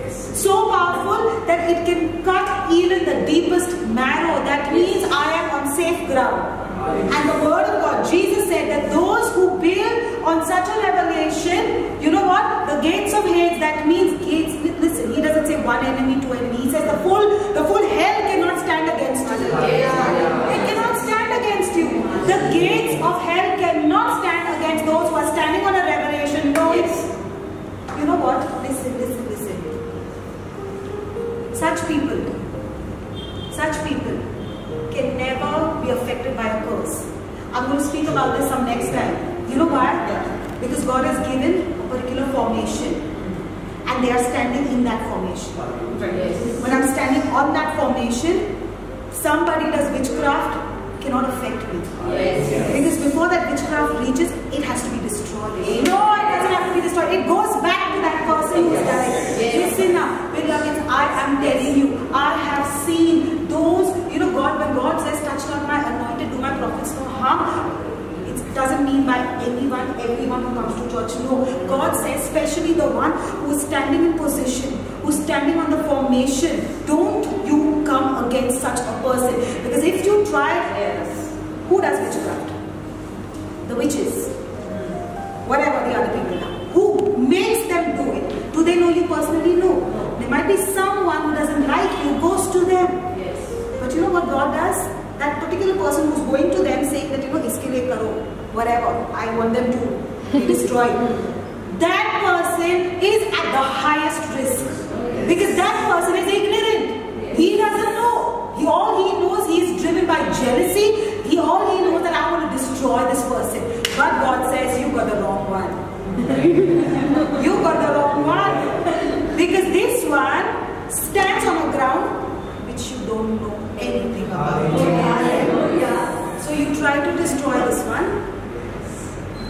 So powerful that it can cut even the deepest marrow. That means I am on safe ground. And the word of God, Jesus said that those who build on such a revelation, you know what? The gates of Hades, that means gates. Listen, he doesn't say one enemy, two enemies. He says the full hell cannot stand against you. It cannot stand against you. The gates of hell cannot stand against those who are standing on a revelation. No, you know what? Listen. Such people can never be affected by a curse. I'm going to speak about this some next time. You know why? Because God has given a particular formation and they are standing in that formation. When I'm standing on that formation, somebody does witchcraft, cannot affect me. Because before that witchcraft reaches, it has to be destroyed. No, it doesn't have to be destroyed. It goes back to that person who is dying. Listen now, beloveds, I am telling you, I have seen those, you know, God, when God says, touch not my anointed, do my prophets no harm, it doesn't mean by everyone who comes to church. No, God says, especially the one who is standing in position, who is standing on the formation, don't you come against such a person. Because if you try, who does witchcraft? The witches. Whatever the other people are. Who makes them do it? Do they know you personally? No. There might be someone who doesn't like you, goes to them. But you know what God does? That particular person who's going to them saying that, you know, iske liye karo, whatever, I want them to be destroyed. That person is at the highest risk. Because that person is ignorant. He doesn't know. All he knows, he is driven by jealousy. All he knows that I want to destroy this person. But God says, you got the wrong one. You got the wrong one. Because this one stands on a ground which you don't know anything about. So you try to destroy this one.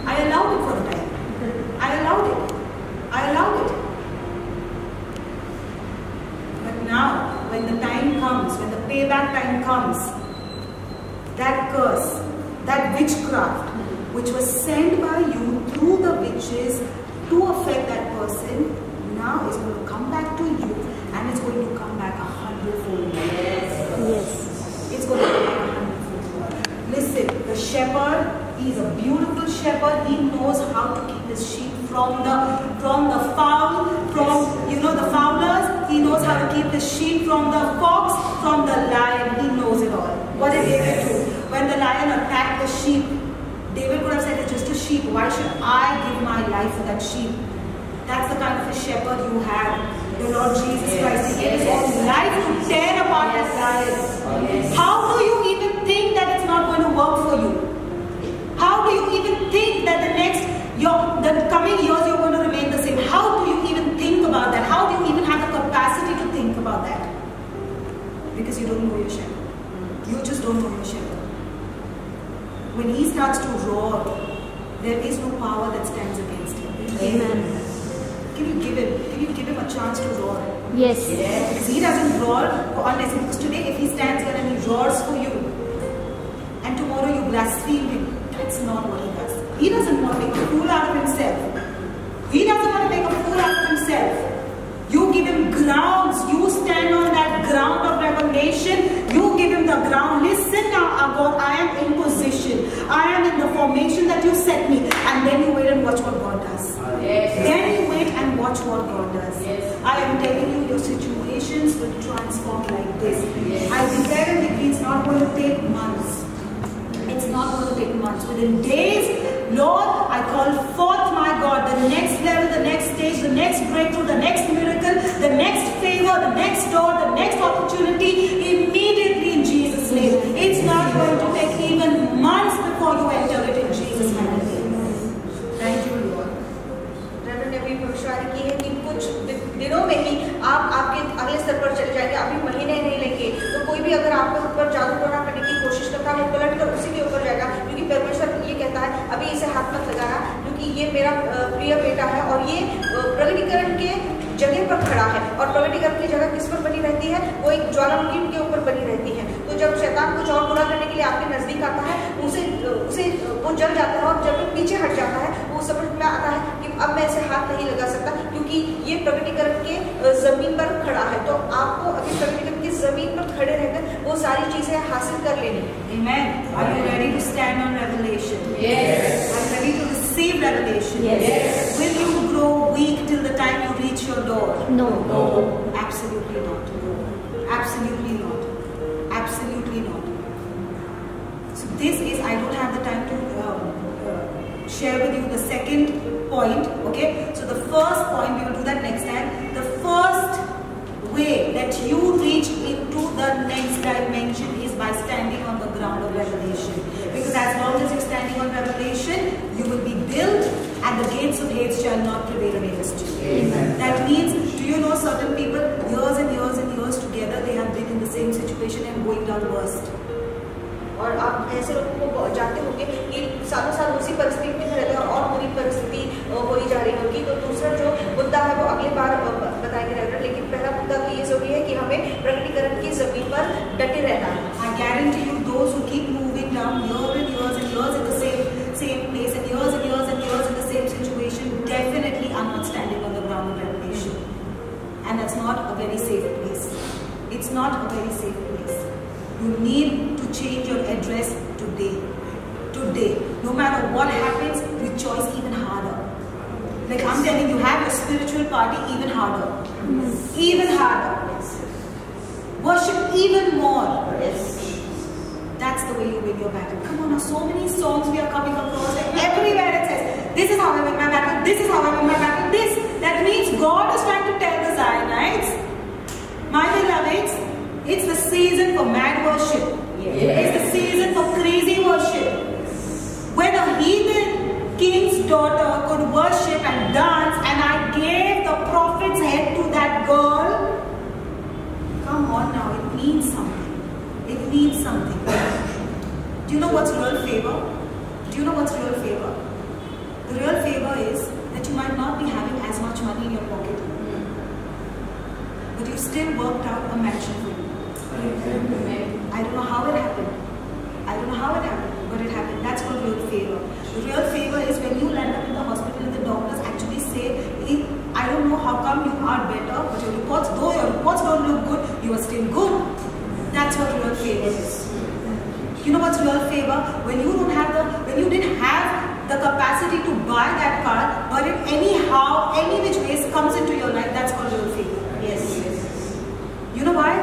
I allowed it for the time. I allowed it. But now, when the time comes, when the payback time comes, that curse, that witchcraft, which was sent by you through the witches to affect that person, now is going to come back to you and it's going to come back 100-fold. It's going to come back 100-fold. Listen, the shepherd, he's a beautiful shepherd. He knows how to keep his sheep from the fowl, from, you know, the fowlers. He knows how to keep his sheep from the fox, from the lion. He knows it all. What did David do? When the lion attacked the sheep, David could have said, it's just a sheep. Why should I give my life for that sheep? That's the kind of a shepherd you have. The Lord Jesus Christ. He gave his own life to tear apart that lion. How do you even think that it's not going to work for you? How do you even think that the coming years you're going to remain the same? How do you even think about that? How do you even have the capacity to think about that? Because you don't know your shepherd. You just don't know your shepherd. When he starts to roar, there is no power that stands against him. Amen. Can you give him a chance to roar? Yes. Because he doesn't roar for unnecessary. Because today, if he stands here and he roars for you, and tomorrow you blaspheme him, that's not what he does. He doesn't want to make a fool out of himself. He doesn't want to make a fool out of himself. You give him grounds. You stand on that ground of revelation. You give him the ground. Listen now, God, I am in position. I am in the formation that you set me. And then you wait and watch what God does. Yes. Then you wait and watch what God does. Yes. I am telling you, your situations will transform like this. Yes. I declare and decree it's not going to take months. It's not going to take months. Within days, Lord, I call forth, my God, the next level, the next stage, the next breakthrough, the next miracle, the next favor, the next door, the next opportunity, immediately in Jesus' name. It's not going to take even months before you enter it in Jesus' name. Thank you, Lord. ने भी भविष्यवाणी की है कि कुछ दिनों में ही आप आपके अगले स्तर पर चले जाएंगे, अभी महीने नहीं लेंगे। तो कोई भी अगर आपके ऊपर जादू टोना करने की कोशिश करता है, वो पलट कर उसी के ऊपर जाएगा, क्योंकि परमेश्वर ये कहता है अभी इसे हाथ मत लगाना, क्योंकि ये मेरा प्रिय बेटा है और ये प्रगटीकरण के जगह पर खड़ा है। और प्रगटीकरण की जगह किस पर बनी रहती है? वो एक ज्वालामुखी के ऊपर बनी रहती है। तो जब शैतान कुछ और बुरा करने के लिए आपके नजदीक आता है, उसे वो जल जाता है, और जब वो पीछे हट जाता है, वो समझ में आता है कि अब मैं इसे हाथ नहीं लगा सकता, क्योंकि ये प्रगटीकरण के जमीन पर खड़ा है। तो आपको अभी प्रगटीकरण की जमीन पर खड़े रहकर वो सारी चीजें हासिल कर लेनी। Amen. Are you ready to stand on revelation? Yes. Are you ready to receive revelation? Yes. Will you grow weak till the time you reach your door? No. Absolutely not. Absolutely not. Absolutely not. So this is, I don't have the time to share with you the second point. Okay. So the first point, we will do that next time. The first way that you reach into the next dimension is by standing on the ground of revelation. Because as long as you're standing on revelation, you will be built and the gates of hate shall not prevail against you. Amen. That means, do you know certain people, years and years and years together, they have been in the same situation and going down worst. और आप ऐसे लोगों को जानते होंगे कि सालों साल उसी परिस्थिति में रहते हैं और बुरी परिस्थिति हो ही जा रही होगी। तो दूसरा जो मुद्दा है वो अगली बार बताएंगे रहना, लेकिन पहला मुद्दा तो ये जरूरी है कि हमें प्रगटीकरण की जमीन पर डटे रहना है। I guarantee you, those who keep moving down years and years and years in the same place and years and years and years in the same situation definitely are not standing on the ground of revelation. And that's not a very safe place. It's not a very safe place. You need to change your address today. Today. No matter what happens, rejoice even harder. Like I'm telling you, have your spiritual party even harder. Even harder. Worship even more. Yes. That's the way you win your battle. Come on, now so many songs we are coming across. Like everywhere it says, this is how I win my battle, this is how I win my battle, this. That means God is trying to tell the Zionites, my beloveds, it's the season for mad worship. Yes. It's the season for crazy worship. When a heathen king's daughter could worship and dance, and I gave the prophet's head to that girl, come on now, it means something. It means something. Do you know what's real favor? Do you know what's real favor? The real favor is that you might not be having as much money in your pocket, but you still worked out a mansion for you. I don't know how it happened. I don't know how it happened, but it happened. That's called real favor. The real favor is when you land up in the hospital and the doctors actually say, I don't know how come you are better, but your reports, though your reports don't look good, you are still good. That's what real favor is. You know what's real favor? When you didn't have the capacity to buy that car, but it anyhow, any which ways comes into your life, that's called real favor. Yes. You know why?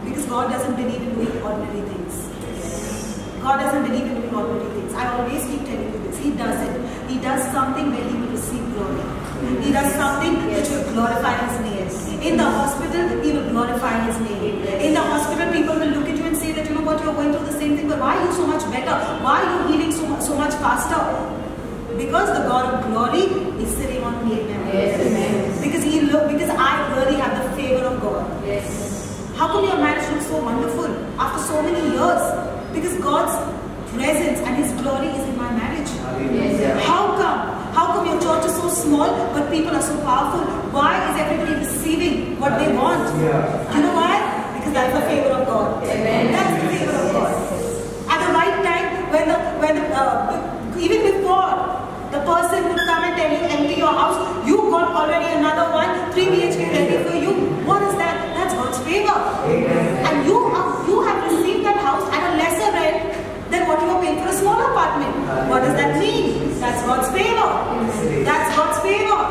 Because God doesn't believe in doing ordinary things. God doesn't believe in doing ordinary things. I always keep telling you this. He doesn't. He does something where He will receive glory. He does something which will glorify His name. In the hospital, He will glorify His name. In the hospital, people will look at you and say that, you know what, you're going through the same thing, but why are you so much better? Why are you healing so much faster? Because the God of glory is sitting on me. Yes, amen. Because I really have the favor of God. Yes. How come your marriage looks so wonderful after so many years? Because God's presence and His glory is in my marriage. Yes, How small, but people are so powerful. Why is everybody receiving what they want? You know why? Because that's the favor of God. Amen. That's the favor of God. At the right time, even before the person would come and tell you empty your house, you got already another one, 3 BHK ready for you. What is that? That's God's favor. Amen. And you have received that house at a lesser rent than what you were paying for a small apartment. What does that mean? That's God's favor. That's God's favor.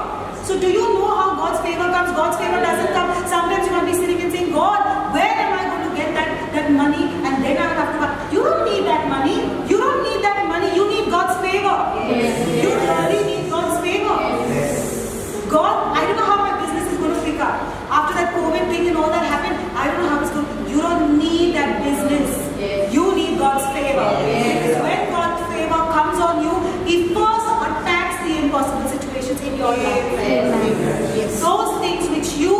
So do you know how God's favor comes? God's favor doesn't come. Sometimes you might be sitting and saying, God, where am I going to get that money? And then I have to buy. You don't need that money. You don't need that money. You need God's favor. You really need God's favor. God, I don't know how my business is going to pick up. After that COVID thing and all that happened, I don't know how it's going to. You don't need that business. You need God's favor. Because when God's favor comes on you, He first attacks the impossible situations in your life. Those things which you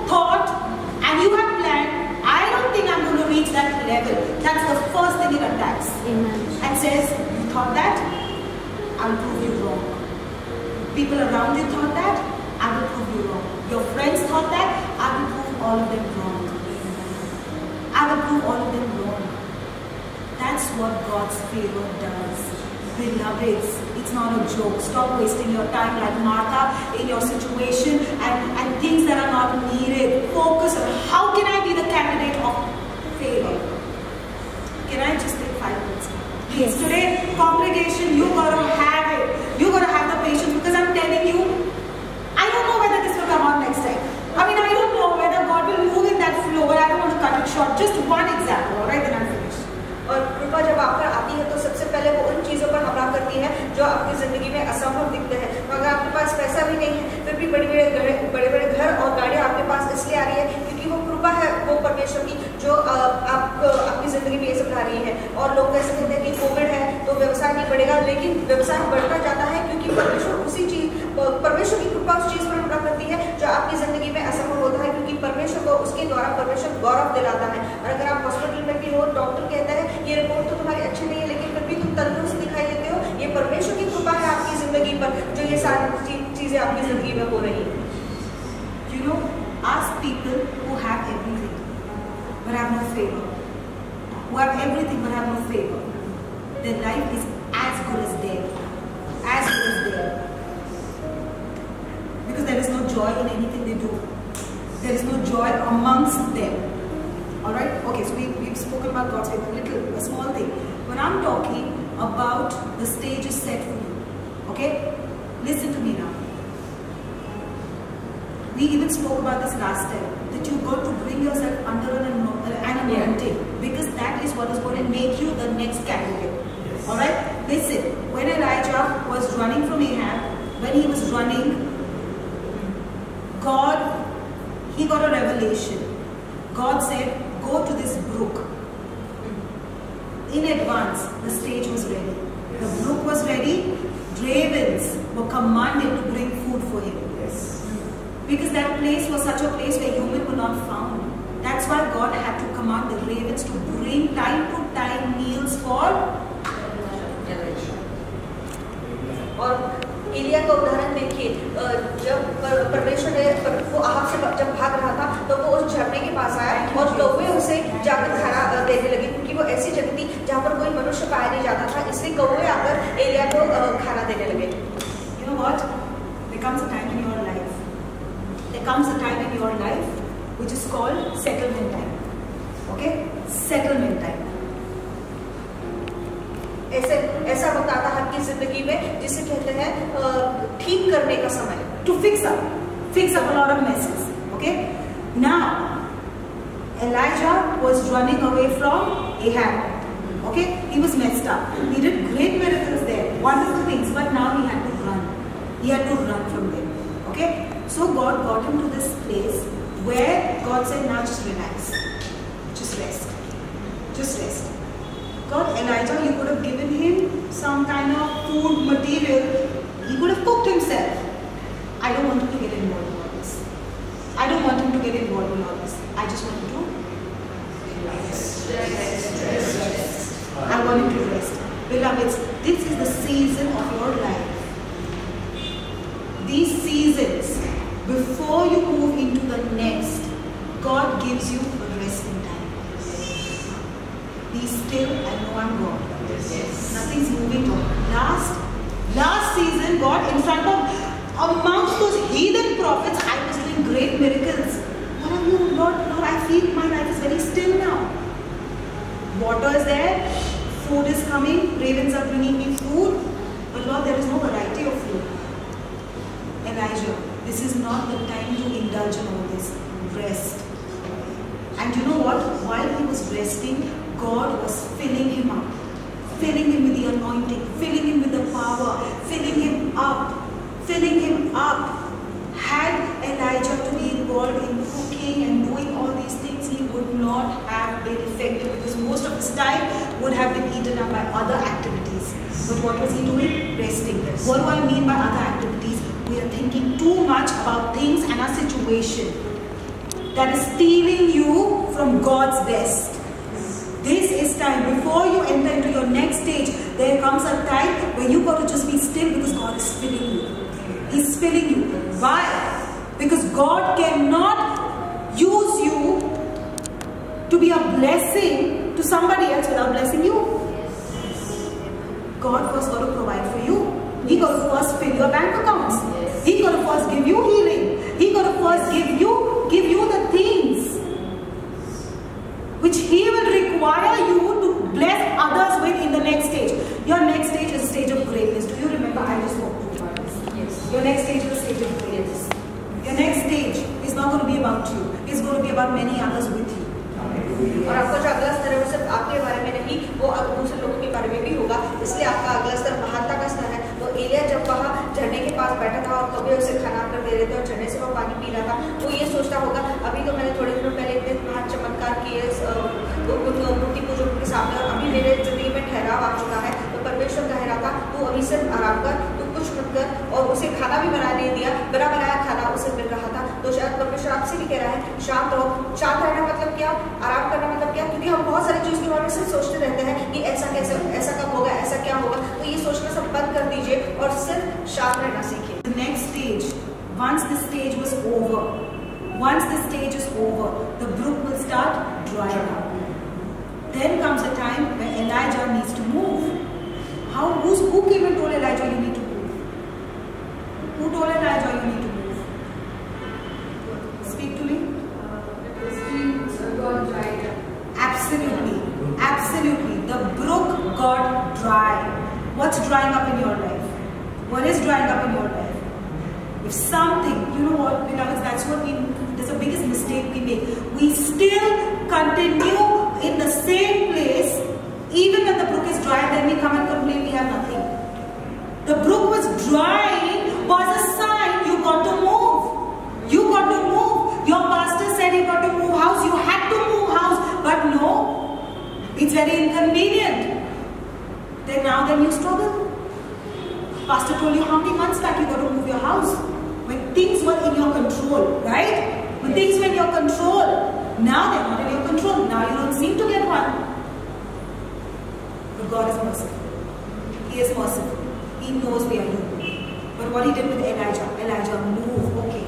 thought and you had planned, I don't think I'm going to reach that level. That's the first thing it attacks. And says, you thought that? I'll prove you wrong. People around you thought that? I will prove you wrong. Your friends thought that? I will prove all of them wrong. I will prove all of them wrong. That's what God's favor does. Beloveds, it's not a joke. Stop wasting your time like Martha in your situation and things that are not needed. Focus on how can I be the candidate of favor. Can I just take 5 minutes? Yes. Today, congregation, you got to have it. You got to have the patience, because I'm telling you, I don't know whether this will come out next time. I mean, I don't know whether God will move in that flow, but I don't want to cut it short. Just one example, alright, then I'm finished. और कृपा जब आप पर आती है तो सबसे पहले वो उन चीज़ों पर हमला करती है जो आपकी ज़िंदगी में असंभव दिखते हैं। तो अगर आपके पास पैसा भी नहीं है, फिर भी बड़े बड़े घर और गाड़ियाँ आपके पास इसलिए आ रही है क्योंकि वो कृपा है, वो परमेश्वर की, जो आपकी ज़िंदगी में ये सब ला रही है। और लोग कैसे कहते हैं कि कोविड है तो व्यवसाय नहीं बढ़ेगा, लेकिन व्यवसाय बढ़ता जाता है क्योंकि परमेश्वर की कृपा उस चीज़ पर हमला करती है जो आपकी ज़िंदगी में असंभव होता है, क्योंकि परमेश्वर को उसके द्वारा परमेश्वर गौरव दिलाता है। और अगर आप हॉस्पिटल में भी हो, डॉक्टर कहता है ये रिपोर्ट तो तुम्हारी अच्छी नहीं है, लेकिन फिर भी तुम तंदुरुस्त दिखाई देते हो, ये परमेश्वर की कृपा है आपकी ज़िंदगी पर, जो ये सारी चीज़ें आपकी ज़िंदगी में हो रही हैं। You know, ask people who have everything but have no favor, who have everything but have no favor. Their life is as good as dead, as good as dead. Because there is no joy in anything they do. There is no joy amongst them. Alright? Okay, so we've spoken about God's favor, a small thing. When I'm talking about the stage is set for you. Okay? Listen to me now. We even spoke about this last time, that you've got to bring yourself under an anointing, because that is what is going to make you the next candidate. Yes. Alright? Listen, when Elijah was running from Ahab, when he was running, he got a revelation. God said, go to this brook. In advance, the stage was ready. The brook was ready. Ravens were commanded to bring food for him. Yes. Because that place was such a place where human were not found. That's why God had to command the ravens to bring time to time meals for generation. और एलिया का उदाहरण देखिए, जब परमेश्वर ने वो Ahab से जब भाग रहा था तो वो उस झरने के पास आया और कौवे उसे जाकर खाना देने लगे, क्योंकि वो ऐसी जगह थी जहाँ पर कोई मनुष्य पाया नहीं जाता था, इसलिए कौवे आकर एलिया को खाना देने लगे। You know what? There comes a time in your life. There comes a time in your life which is called settlement time. Okay? Settlement time. ऐसा वक्त आता है आपकी जिंदगी में जिसे कहते हैं ठीक करने का समय। To fix up a lot of messes. Okay? Now, Elijah was running away from Ahab. Okay? He was messed up. He did great miracles there, wonderful things, but now he had to run. He had to run from them. Okay? So God got him to this place where God said, now just relax. Just rest. Just rest. God, Elijah, you could have given him some kind of food material. He could have cooked himself. I don't want him to get involved in all this. I don't want him to get involved in all this. I just want him to rest. I want him to rest. Beloveds, this is the season of your life. These seasons, before you move into the next, God gives you a resting time. Be still and know I'm God. Nothing's moving on. Last season, God, in front of amongst those heathen prophets, I was doing great miracles. What are you, Lord? Lord, I feel my life is very still now. Water is there, food is coming, ravens are bringing me food, but Lord, there is no variety of food. Elijah, this is not the time to indulge in all this. Rest. And you know what? While he was resting, God was filling him up. Filling him with the anointing, filling him with the power, filling him up. Had Elijah to be involved in cooking and doing all these things, he would not have been effective because most of his time would have been eaten up by other activities. But what was he doing? Resting. What do I mean by other activities? We are thinking too much about things and our situation that is stealing you from God's best. This is time. Before you enter into your next stage, there comes a time where you got to just be still because God is filling you. He's filling you. Why? Because God cannot use you to be a blessing to somebody else without blessing you. God first got to provide for you. He got to first fill your bank accounts. He got to first give you healing. He got to first give you the things which He will require you to bless others with in the next stage. Your next stage is a stage of greatness. Do you remember I just spoke to you about this? Yes. Your next stage is a stage of greatness. Your next stage is not going to be about you. It's going to be about many others with you. और आपका जो अगला स्तर है वो सिर्फ आपके बारे में नहीं, वो दूसरे लोगों के बारे में भी होगा. इसलिए आपका अगला स्तर महानता का स्तर है. तो एलिया जब वहाँ झरने के पास बैठा था और कभी उसे खाना कर दे रहे थे और झरने से वो पानी पी रहा था, वो ये सोचता होगा अभी तो मैंने थोड़े दिनों पहले इतने महान चमत्कार किए मूर्ति पूजों के सामने और अभी मेरे जिंदगी में ठहराव आ चुका है. तो परमेश्वर कह रहा था तू अभी सिर्फ आराम कर, तू कुछ मत कर. और उसे खाना भी बना नहीं दिया, बना बनाया खाना उसे मिल रहा था. तो शायद परमेश्वर आपसे भी कह रहा है शांत रहो. शांत रहना मतलब क्या? आराम करना मतलब क्या? क्योंकि हम बहुत सारी चीज़ के बारे में सिर्फ सोचते रहते हैं कि ऐसा कैसे, ऐसा कब होगा, ऐसा क्या होगा. तो ये सोचना सब बंद कर दीजिए और सिर्फ शांत रहना सीखिए. The next stage, once the stage is over, the brook will start drying up. Then comes a time when Elijah needs to move. Who came and told Elijah you need to move? Who told Elijah you need to move? Speak to me. The streams got dried up. Absolutely. The brook got dry. What's drying up in your life? What is drying up in your life? If something, you know what, beloveds, that's the biggest mistake we make. We still continue in the same place, even when the brook is dry, then we come and complain we have nothing. The brook was drying was a sign you got to move. You got to move. Your pastor said you got to move house. You had to move house, but no, it's very inconvenient. Then you struggle. Pastor told you how many months back you got to move your house. When things were in your control, right? When things were in your control. Now they're not in your control. Now you don't seem to get one. But God is merciful. He is merciful. He knows we are human. But what He did with Elijah moved. Okay,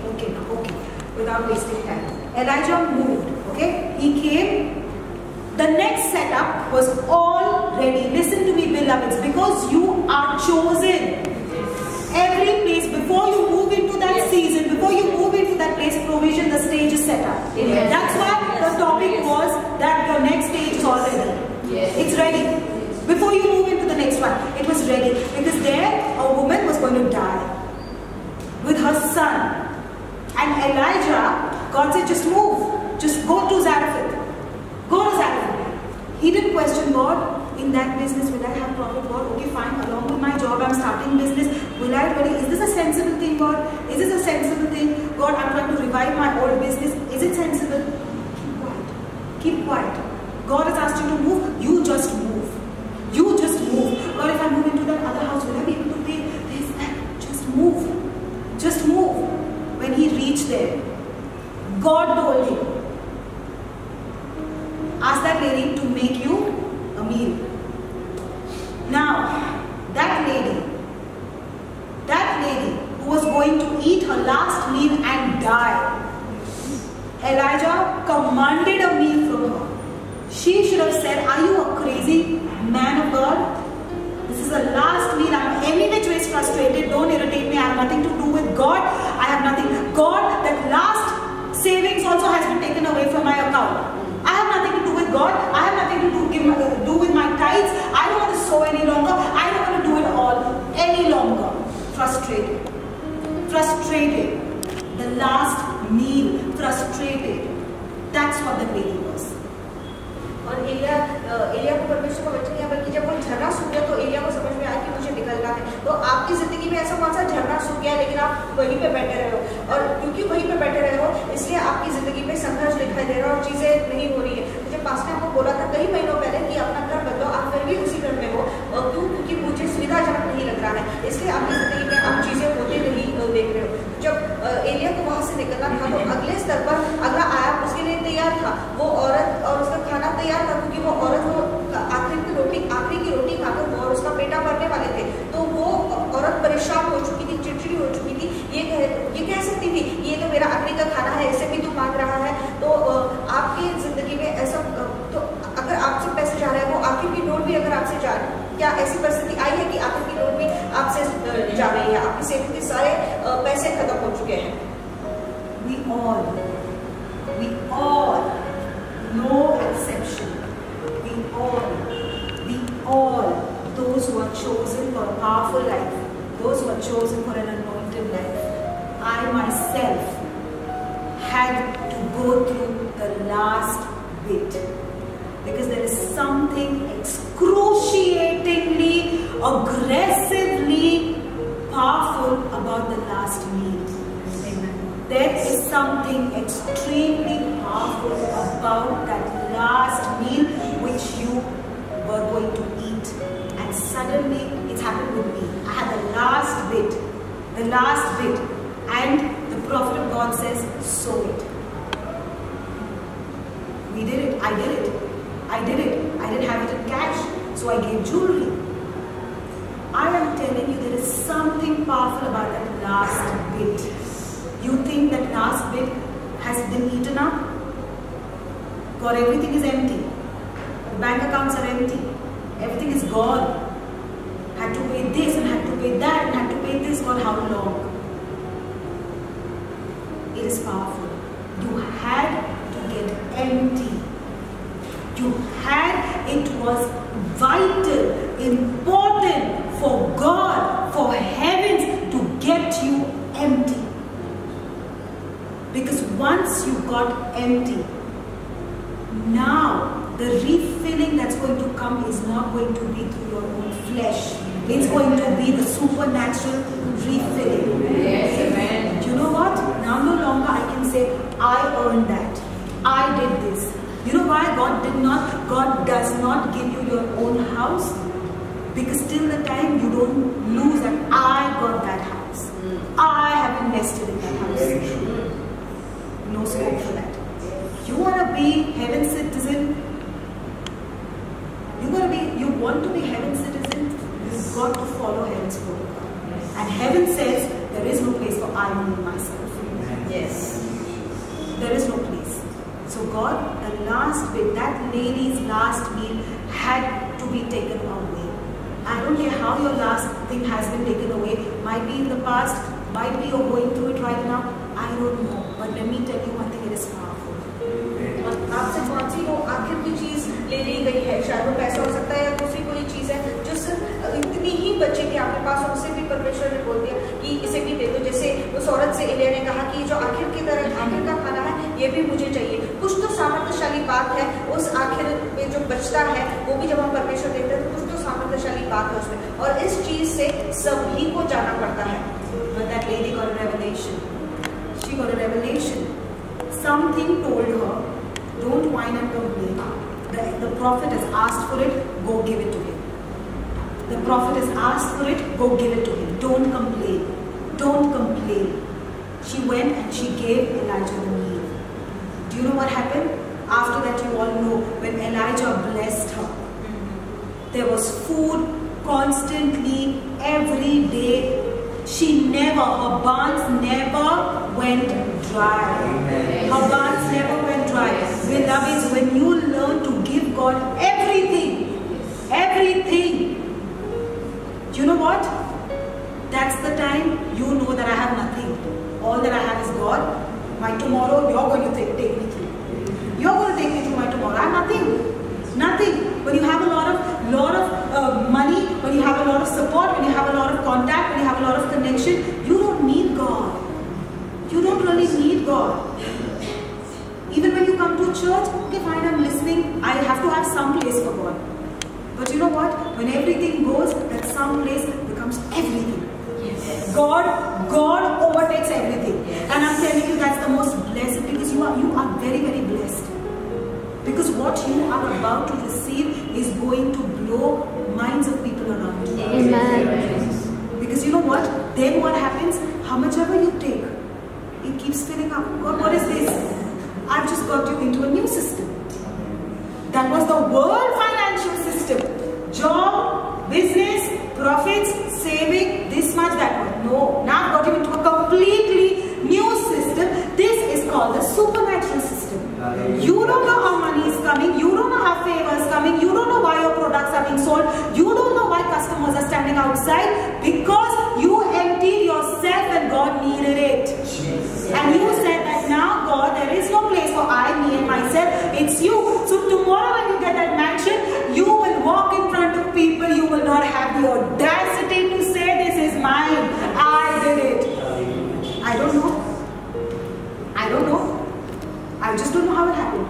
without wasting time. Elijah moved. Okay, he came. The next setup was all ready. Listen to me, beloveds, because you are chosen. Every place, before you move into that season, before you move into that place, provision, the stage is set up. Yes. That's why the topic was that your next stage is all ready. Yes. It's ready. Before you move into the next one, it was ready. Because there, a woman was going to die with her son. And Elijah, God said, just move. Just go to Zarephath. Go to Zarephath. He didn't question God. In that business, will I have profit, God? Okay, fine. Along with my job, I'm starting business. Will I really? Is this a sensible thing, God? Is this a sensible thing? God, I'm trying to revive my old business. Is it sensible? Keep quiet. Keep quiet. God has asked you to move. You just move. You just move. God, if I move into that other house, will I be able to pay this? Just move. Just move. When he reached there, God told him, ask that lady to make you a meal. Now, that lady who was going to eat her last meal and die. Elijah commanded a meal from her. She should have said, are you a crazy man of God? This is the last meal. I'm any which way frustrated. Don't irritate me. I have nothing to do with God. I have nothing. God, that last savings also has been taken away from my account. I have nothing to do with God. I have nothing to do with my tithes. I don't want to sow any longer. I don't want to do it all any longer. Frustrated. Frustrated. The last meal. Frustrated. That's what the lady was. और एलिया को परमेश्वर का वचन दिया, बल्कि जब वो झरना सूख गया तो एलिया को समझ में आया कि मुझे निकलना है। तो आपकी जिंदगी में ऐसा कौन सा झरना सूख गया लेकिन आप वहीं पे बैठे रहे हो, और क्योंकि वहीं पे बैठे रहे हो इसलिए आपकी जिंदगी में संघर्ष दिखाई दे रहा है और चीजें नहीं हो रही है। मुझे पास ने आपको बोला था कई महीनों पहले कि अपना घर बदलो, आप फिर भी उसी घर में हो, और क्यों? क्योंकि मुझे सुविधाजनक नहीं लग रहा है, इसलिए आपकी जिंदगी में आप चीजें होती नहीं देख रहे हो। जब एलिया को वहां से निकलना था तो अगले स्तर पर अगला आया, उसके लिए तैयार था, वो औरत और उसका खाना तैयार था, क्योंकि वो औरत वो आखिरी की रोटी खाकर वो और उसका बेटा मरने वाले थे। तो वो औरत परेशान हो चुकी थी, चिड़चिड़ी हो चुकी थी। ये कह सकती थी ये तो मेरा आखिरी का खाना है, इससे भी तू मांग रहा है। तो आपकी जिंदगी में ऐसा, तो अगर आपसे पैसे जा रहे हैं, वो आखिर की नोट भी अगर आपसे जा रही है, क्या ऐसी परिस्थिति आई है कि आखिर की नोट भी आपसे जा रही है, आपकी सेविंग के सारे पैसे खत्म हो चुके हैं? We all, no exception, we all, those who are chosen for a powerful life, those who are chosen for an anointed life, I myself had to go through the last bit, because there is something excruciatingly, aggressively powerful about the last meal. There is something extremely powerful about that last meal which you were going to eat, and suddenly it's happened with me. I had the last bit, and the prophet of God says, sow it. We did it. I did it. I didn't have it in cash, so I gave jewelry. I am telling you, there is something powerful about that last bit. You think that last bit has been eaten up? God, everything is empty. The bank accounts are empty. Everything is gone. Had to pay this and had to pay that and had to pay this. God, how long? It is powerful. You had to get empty. It was vital, important for God, for heavens to get you empty. Because once you got empty, now the refilling that's going to come is not going to be through your own flesh. It's going to be the supernatural refilling. Yes, amen. You know what? Now no longer I can say, I earned that. I did this. You know why God does not give you your own house? Because till the time you don't lose that, I got that house. I have invested in that house. No scope for that. You want to be heaven's citizen? You want to be heaven's citizen? You've got to follow heaven's protocol. And heaven says there is no place for I, me, myself. Yes. There is no place. So God, the last bit, that lady's last meal had to be taken away. I don't care how your last thing has been taken away. Might be in the past, might be you're going through it right now. I don't know. But let me tell you one thing, it is powerful. आपसे कौन सी वो आखिर की चीज ले ली गई है? शायद वो पैसा हो सकता है या दूसरी कोई चीज है जो सिर्फ इतनी ही बच्चे के आपके पास, उनसे भी परमेश्वर ने बोल दिया कि इसे भी दे दो। जैसे उस औरत से एलिया ने कहा कि जो आखिर का खाना है ये भी मुझे चाहिए। कुछ तो सामर्थ्यशाली बात है उस आखिर में जो बचता है, वो भी जब हम परमेश्वर देते हैं तो कुछ तो सामर्थ्यशाली बात है उसमें, और इस चीज से सभी को जाना पड़ता है। But that lady got a revelation. She got a revelation. Something told her, don't whine and complain. The prophet has asked for it, go give it to him. The prophet has asked for it, go give it to him. Don't complain. Don't complain. She went and she gave Elijah the meal. Do you know what happened? After that, you all know, when Elijah blessed her, there was food constantly, every day. She never, her barns never went dry. Her barns never went dry. Beloveds, when you learn to give God everything, do you know what? That's the time you know that I have nothing. All that I have is God. My tomorrow, you're going to take me through. You're going to take me through my tomorrow. I have nothing. When you have a lot of money, when you have a lot of support, when you have a lot of contact, when you have a lot of connection, you don't need God. You don't really need God. Even when you come to church, okay, fine, I'm listening. I have to have some place for God. But you know what? When everything goes, that some place becomes everything. God overtakes everything. And I'm telling you, that's the most blessed, because you are very, very blessed. Because what you are about to receive is going to blow minds of people around you. Amen. Because you know what? Then what happens? How much ever you take, it keeps filling up. God, what is this? I've just got you into a new system. That was the world financial system. Job, business, profits, saving, this much, that much. No, now I've got you into a completely new system. This is called the supernatural system. You don't know how money is coming. You don't know how favor is coming. You don't know why your products are being sold. You don't know why customers are standing outside, because you emptied yourself and God needed it. And you said that now, God, there is no place for I, me and myself. It's you. So tomorrow when you get that mansion, you will walk in front of people. You will not have the audacity to say, this is mine. I did it. I don't know. I just don't know how it happened.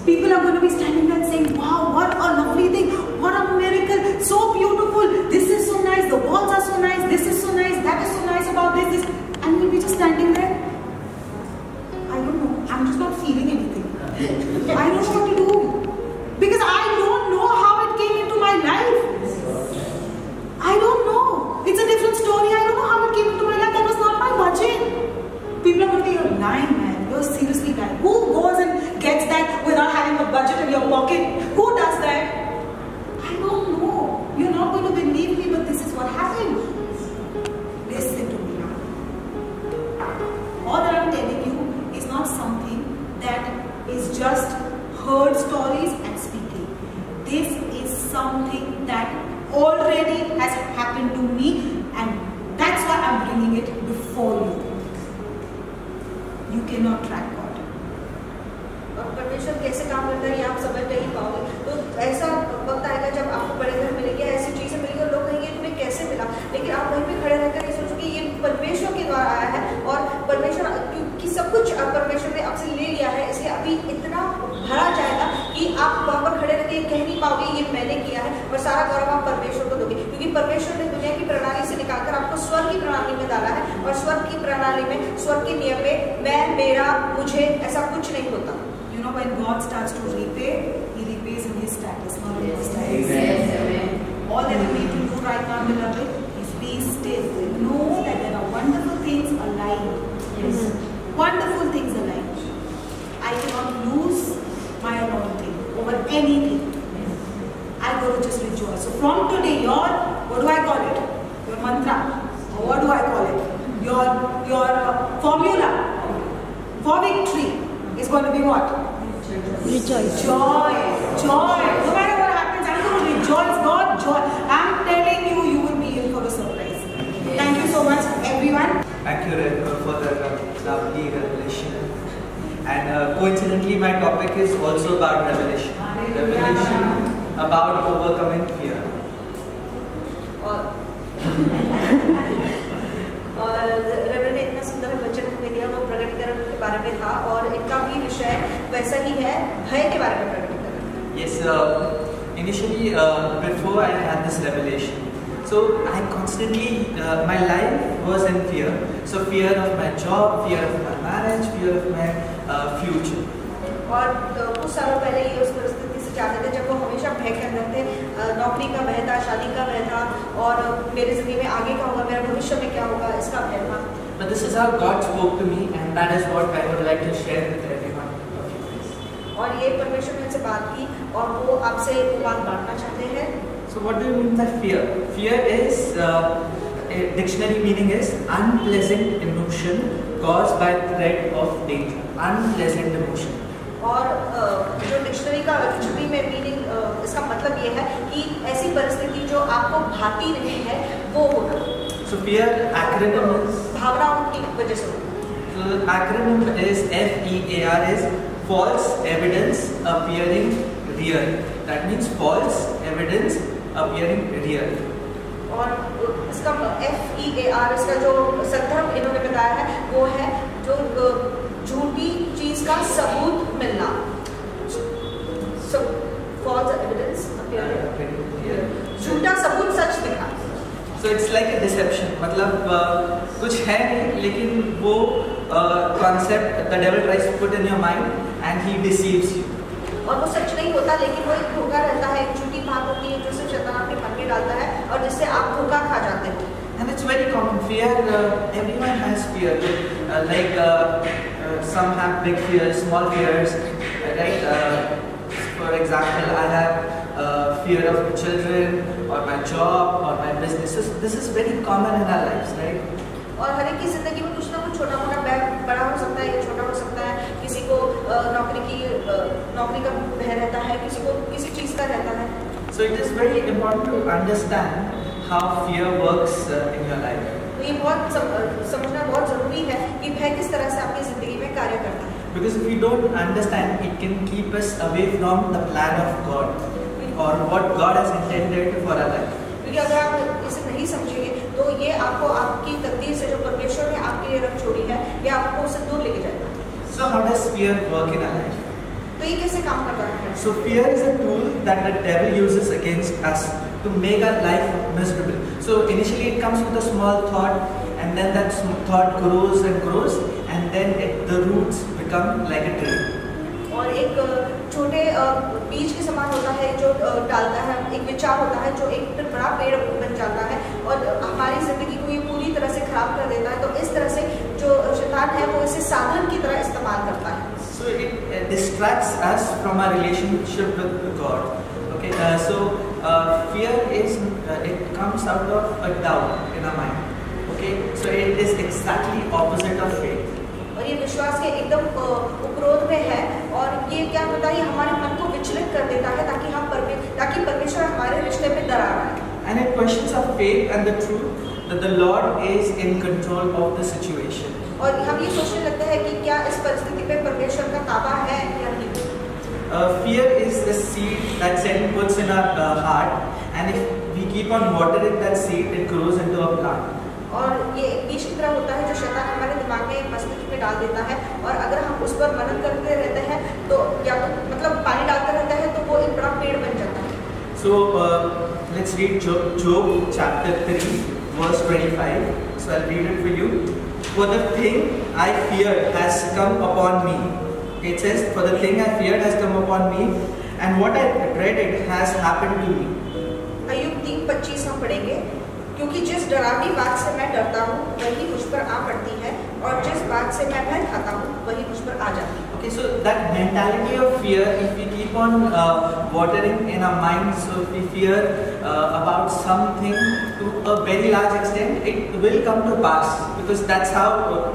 People are going to be standing there and saying, wow, what a lovely thing. What a miracle. So beautiful. This is so nice. The walls are so nice. This is so nice. That is so nice about this. And we'll be just standing there. I don't know. I'm just not feeling anything. I don't know what to do. Because I don't know how it came into my life. I don't know. It's a different story. I don't know how it came into my life. That was not my budget. People are going to be, you're lying, man. You're seriously lying. Who goes and gets that without having a budget in your pocket? Who does that? I don't know. You're not going to believe me, but this is what happened. Listen to me now. All that I'm telling you is not something that is just heard stories and speaking. This is something that already has happened to me, and that's why I'm bringing it before you. You cannot track God. और परमेश्वर कैसे काम करता है ये आप समझ नहीं पाओगे। तो ऐसा वक्त आएगा जब आपको बड़े घर मिलेंगे, ऐसी चीजें मिलेंगी और लोग कहेंगे तुम्हें कैसे मिला, लेकिन आप वहीं पे खड़े रहकर ये सोचो कि ये परमेश्वर के द्वारा आया है। और परमेश्वर, क्योंकि सब कुछ परमेश्वर ने आपसे ले लिया है, इसलिए अभी इतना भरा जाएगा कि आप वहाँ पर खड़े रहकर ये कह नहीं पाओगे ये मैंने किया है, और सारा गौरव आप परमेश्वर को दोगे, क्योंकि परमेश्वर ने दुनिया की प्रणाली से निकालकर आपको स्वर्ग की प्रणाली में डाला है। और स्वर्ग की प्रणाली में, स्वर्ग के नियम में मैं, मेरा, मुझे, ऐसा कुछ नहीं होता। You know, when God starts to repay, He repays in His status, not in His status. All that you need to do right now, beloved, is be still. Know that there are wonderful things alive. Wonderful things alive. I cannot lose my anointing over anything. I got to just rejoice. So from today, your, what do I call it? Your mantra. Or what do I call it? Your formula for victory is going to be what? Rejoice. Joy. Joy. No matter what happens, I'm going to rejoice. God, joy. I'm telling you, you will be in for a surprise. Thank you so much, everyone. Thank you, Rebecca, for the lovely revelation. And coincidentally, my topic is also about revelation. Revelation about overcoming fear. और reverend ने इतना सुंदर वचन हमें दिया, वो प्रकटीकरण के बारे में था, और इनका भी विषय वैसा ही है, भय के बारे में प्रकटीकरण। Yes, initially before I had this revelation, so I constantly, my life was in fear. So fear of my job, fear of my marriage, fear of my future. और कुछ सालों पहले ये उस परिस्थिति से जाते थे जब वो हमेशा भय के अंदर थे। नौकरी का भय था, शादी का भय था, और मेरे जिंदगी में आगे क्या होगा, मेरे भविष्य में क्या होगा, इसका भय था। But this is how God spoke to me, and that is what I would like to share with everyone. और ये परमेश्वर ने उनसे बात की, और वो आपसे बात बांटना चाहते हैं। So what do you mean by fear? Fear is dictionary meaning is unpleasant emotion caused by threat of danger. Unpleasant emotion. और जो डिक्शनरी का डिक्शनरी में मीनिंग इसका मतलब ये है कि ऐसी परिस्थिति जो आपको भाती नहीं है वो होना। So fear acronym is, भावनाओं की वजह से होना। so acronym is FEAR, is false evidence appearing real. That means false evidence appearing real. और इसका FEAR इसका जो संदर्भ इन्होंने बताया है वो है जो झूठी चीज का सबूत मिलना। false evidence appearing, झूठा सबूत सच दिखना। So it's like a deception. मतलब कुछ है नहीं लेकिन वो concept the devil tries to put in your mind and he deceives you. और वो सच नहीं होता लेकिन वो एक धोखा रहता है, एक झूठी बात होती है जो सिर्फ शैतान अपने मन में डालता है और जिससे आप धोखा खा जाते हैं। And it's very common. Fear, everyone has fear. Some have big fears, small fears. Right? For example, I have fear of children, or my job, or my business. So this is very common in our lives, right? और हर एक की जिंदगी में कुछ ना कुछ छोटा मोटा बड़ा हो सकता है या छोटा हो सकता है। किसी को नौकरी का भय रहता है, किसी को किसी चीज का रहता है। So it is very important to understand how fear works in your life. तो ये बहुत समझना बहुत जरूरी है कि भय किस तरह से आपकी जिंदगी में कार्य करता है। Because if we don't understand, it can keep us away from the plan of God or what God has intended for our life. क्योंकि अगर आप इसे नहीं समझेंगे तो ये आपको आपकी तकदीर से जो परमेश्वर ने आपके लिए रख छोड़ी है ये आपको उससे दूर लेके जाएगा। So how does fear work in our life? तो ये कैसे काम करता है? So fear is a tool that the devil uses against us to make our life miserable. So initially it comes with a small thought, and then that thought grows and grows, and then the roots become like a tree. और एक छोटे बीज के समान होता है जो डालता है, एक विचार होता है जो एक फिर बड़ा पेड़ बन जाता है और हमारी जिंदगी को ये पूरी तरह से खराब कर देता है। तो इस तरह से जो शैतान है वो इसे साधन की तरह इस्तेमाल करता है। So it distracts us from our relationship with God. Okay, fear is it comes out of a doubt in our mind. Okay, so it is exactly opposite of faith. और ये विश्वास के एकदम उपरोध में है और ये क्या होता है, ये हमारे मन को विचलित कर देता है ताकि परमेश्वर हमारे रिश्ते में दरार आए। And it questions our faith and the truth that the Lord is in control of the situation. और हम ये सोचने लगते हैं कि क्या इस परिस्थिति पे परमेश्वर का ताबा है या नहीं। Fear is the seed that Satan puts in our heart, and if we keep on watering that seed, it grows into a plant. और ये एक बीज की तरह होता है जो शैतान हमारे दिमाग में मस्तिष्क में डाल देता है और अगर हम उस पर मनन करते रहते हैं तो या तो मतलब पानी डालते रहते हैं तो वो एक बड़ा पेड़ बन जाता है। So let's read Job chapter 3 verse 25. So I'll read it for you. For the thing I feared has come upon me. It says, for the thing I feared has come upon me, and what I dreaded has happened to me. अय्यूब 3:25 हम पढ़ेंगे। क्योंकि जिस डरावनी बात से मैं डरता हूँ वही मुझ पर आ पड़ती है और जिस बात से मैं भय खाता हूँ वही मुझ पर आ जाती है। Okay, so that mentality of fear, if we keep on watering in our minds, so if we fear about something to a very large extent, it will come to pass because that's how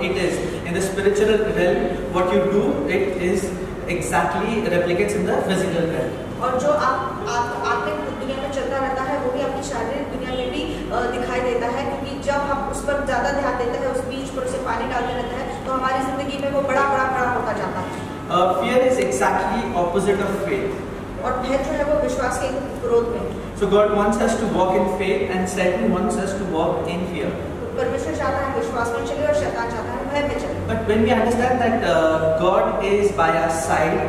it is. In the spiritual realm, what you do, it is exactly replicates in the physical realm. और जो आत्मिक दुनिया में चलता रहता है वो भी आपकी शारीरिक दुनिया में भी दिखाई देता है क्योंकि जब हम उस पर ज़्यादा ध्यान देते हैं, उस बीज पर उसे पानी डालते रहते हैं तो हमारी जिंदगी में वो बड़ा होता जाता है। Fear is exactly opposite of faith. और भय जो है वो विश्वास के विरोध में। So God wants us to walk in faith, and Satan wants us to walk in fear. परमेश्वर चाहता है विश्वास में चले और शैतान चाहता है भय में चले। But when we understand that God is by our side,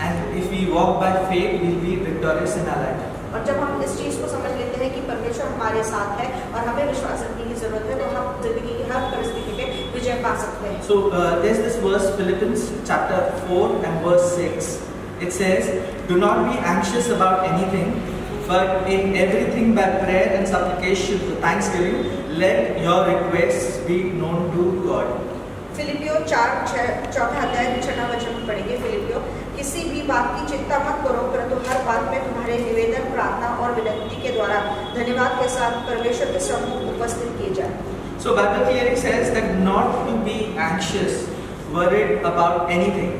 and if we walk by faith, we will be victorious in our life. और जब हम इस चीज को समझ लेते हैं कि परमेश्वर हमारे साथ है और हमें विश्वास रखने की जरूरत है तो हम जिंदगी की हर परिस्थिति में विजय पा सकते हैं। So there's this verse, Philippians chapter 4 and verse 6. It says, "Do not be anxious about anything, but in everything by prayer and supplication with thanksgiving, let your requests be known to God." फिलिपियो 4:6 पढ़ेंगे। फिलिपियो किसी भी बात की चिंता मत करो, परंतु हर बात में तुम्हारे निवेदन, प्रार्थना और विनती के द्वारा धन्यवाद के साथ परमेश्वर के सम्मुख उपस्थित किए जाए। So Bible clearly says that not to be anxious, worried about anything,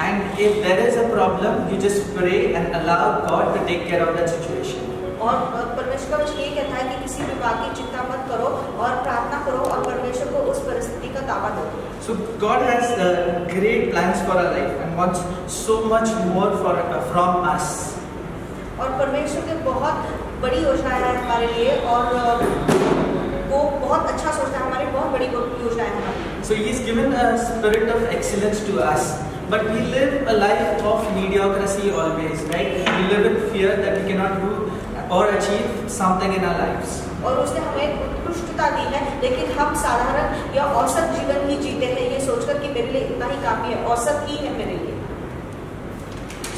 and if there is a problem, you just pray and allow God to take care of that situation. और परमेश्वर का वचन ये कहता है कि किसी भी बात की चिंता मत करो और प्रार्थना करो और परमेश्वर को उस परिस्थिति का दावा दो। So God has great plans for our life and wants so much more from us. और परमेश्वर की बहुत बड़ी योजना है हमारे लिए और वो बहुत अच्छा सोचता है, हमारी बहुत बड़ी योजना है हमारी। So He has given a spirit of excellence to us, but we live a life of mediocrity always, right? We live in fear that we cannot do or achieve something in our lives. और उसने हमें उत्कृष्टता दी है, लेकिन हम साधारण या औसत जीवन ही जीते हैं ये सोचकर कि मेरे लिए इतना ही काफी है, औसत ही है मेरे लिए।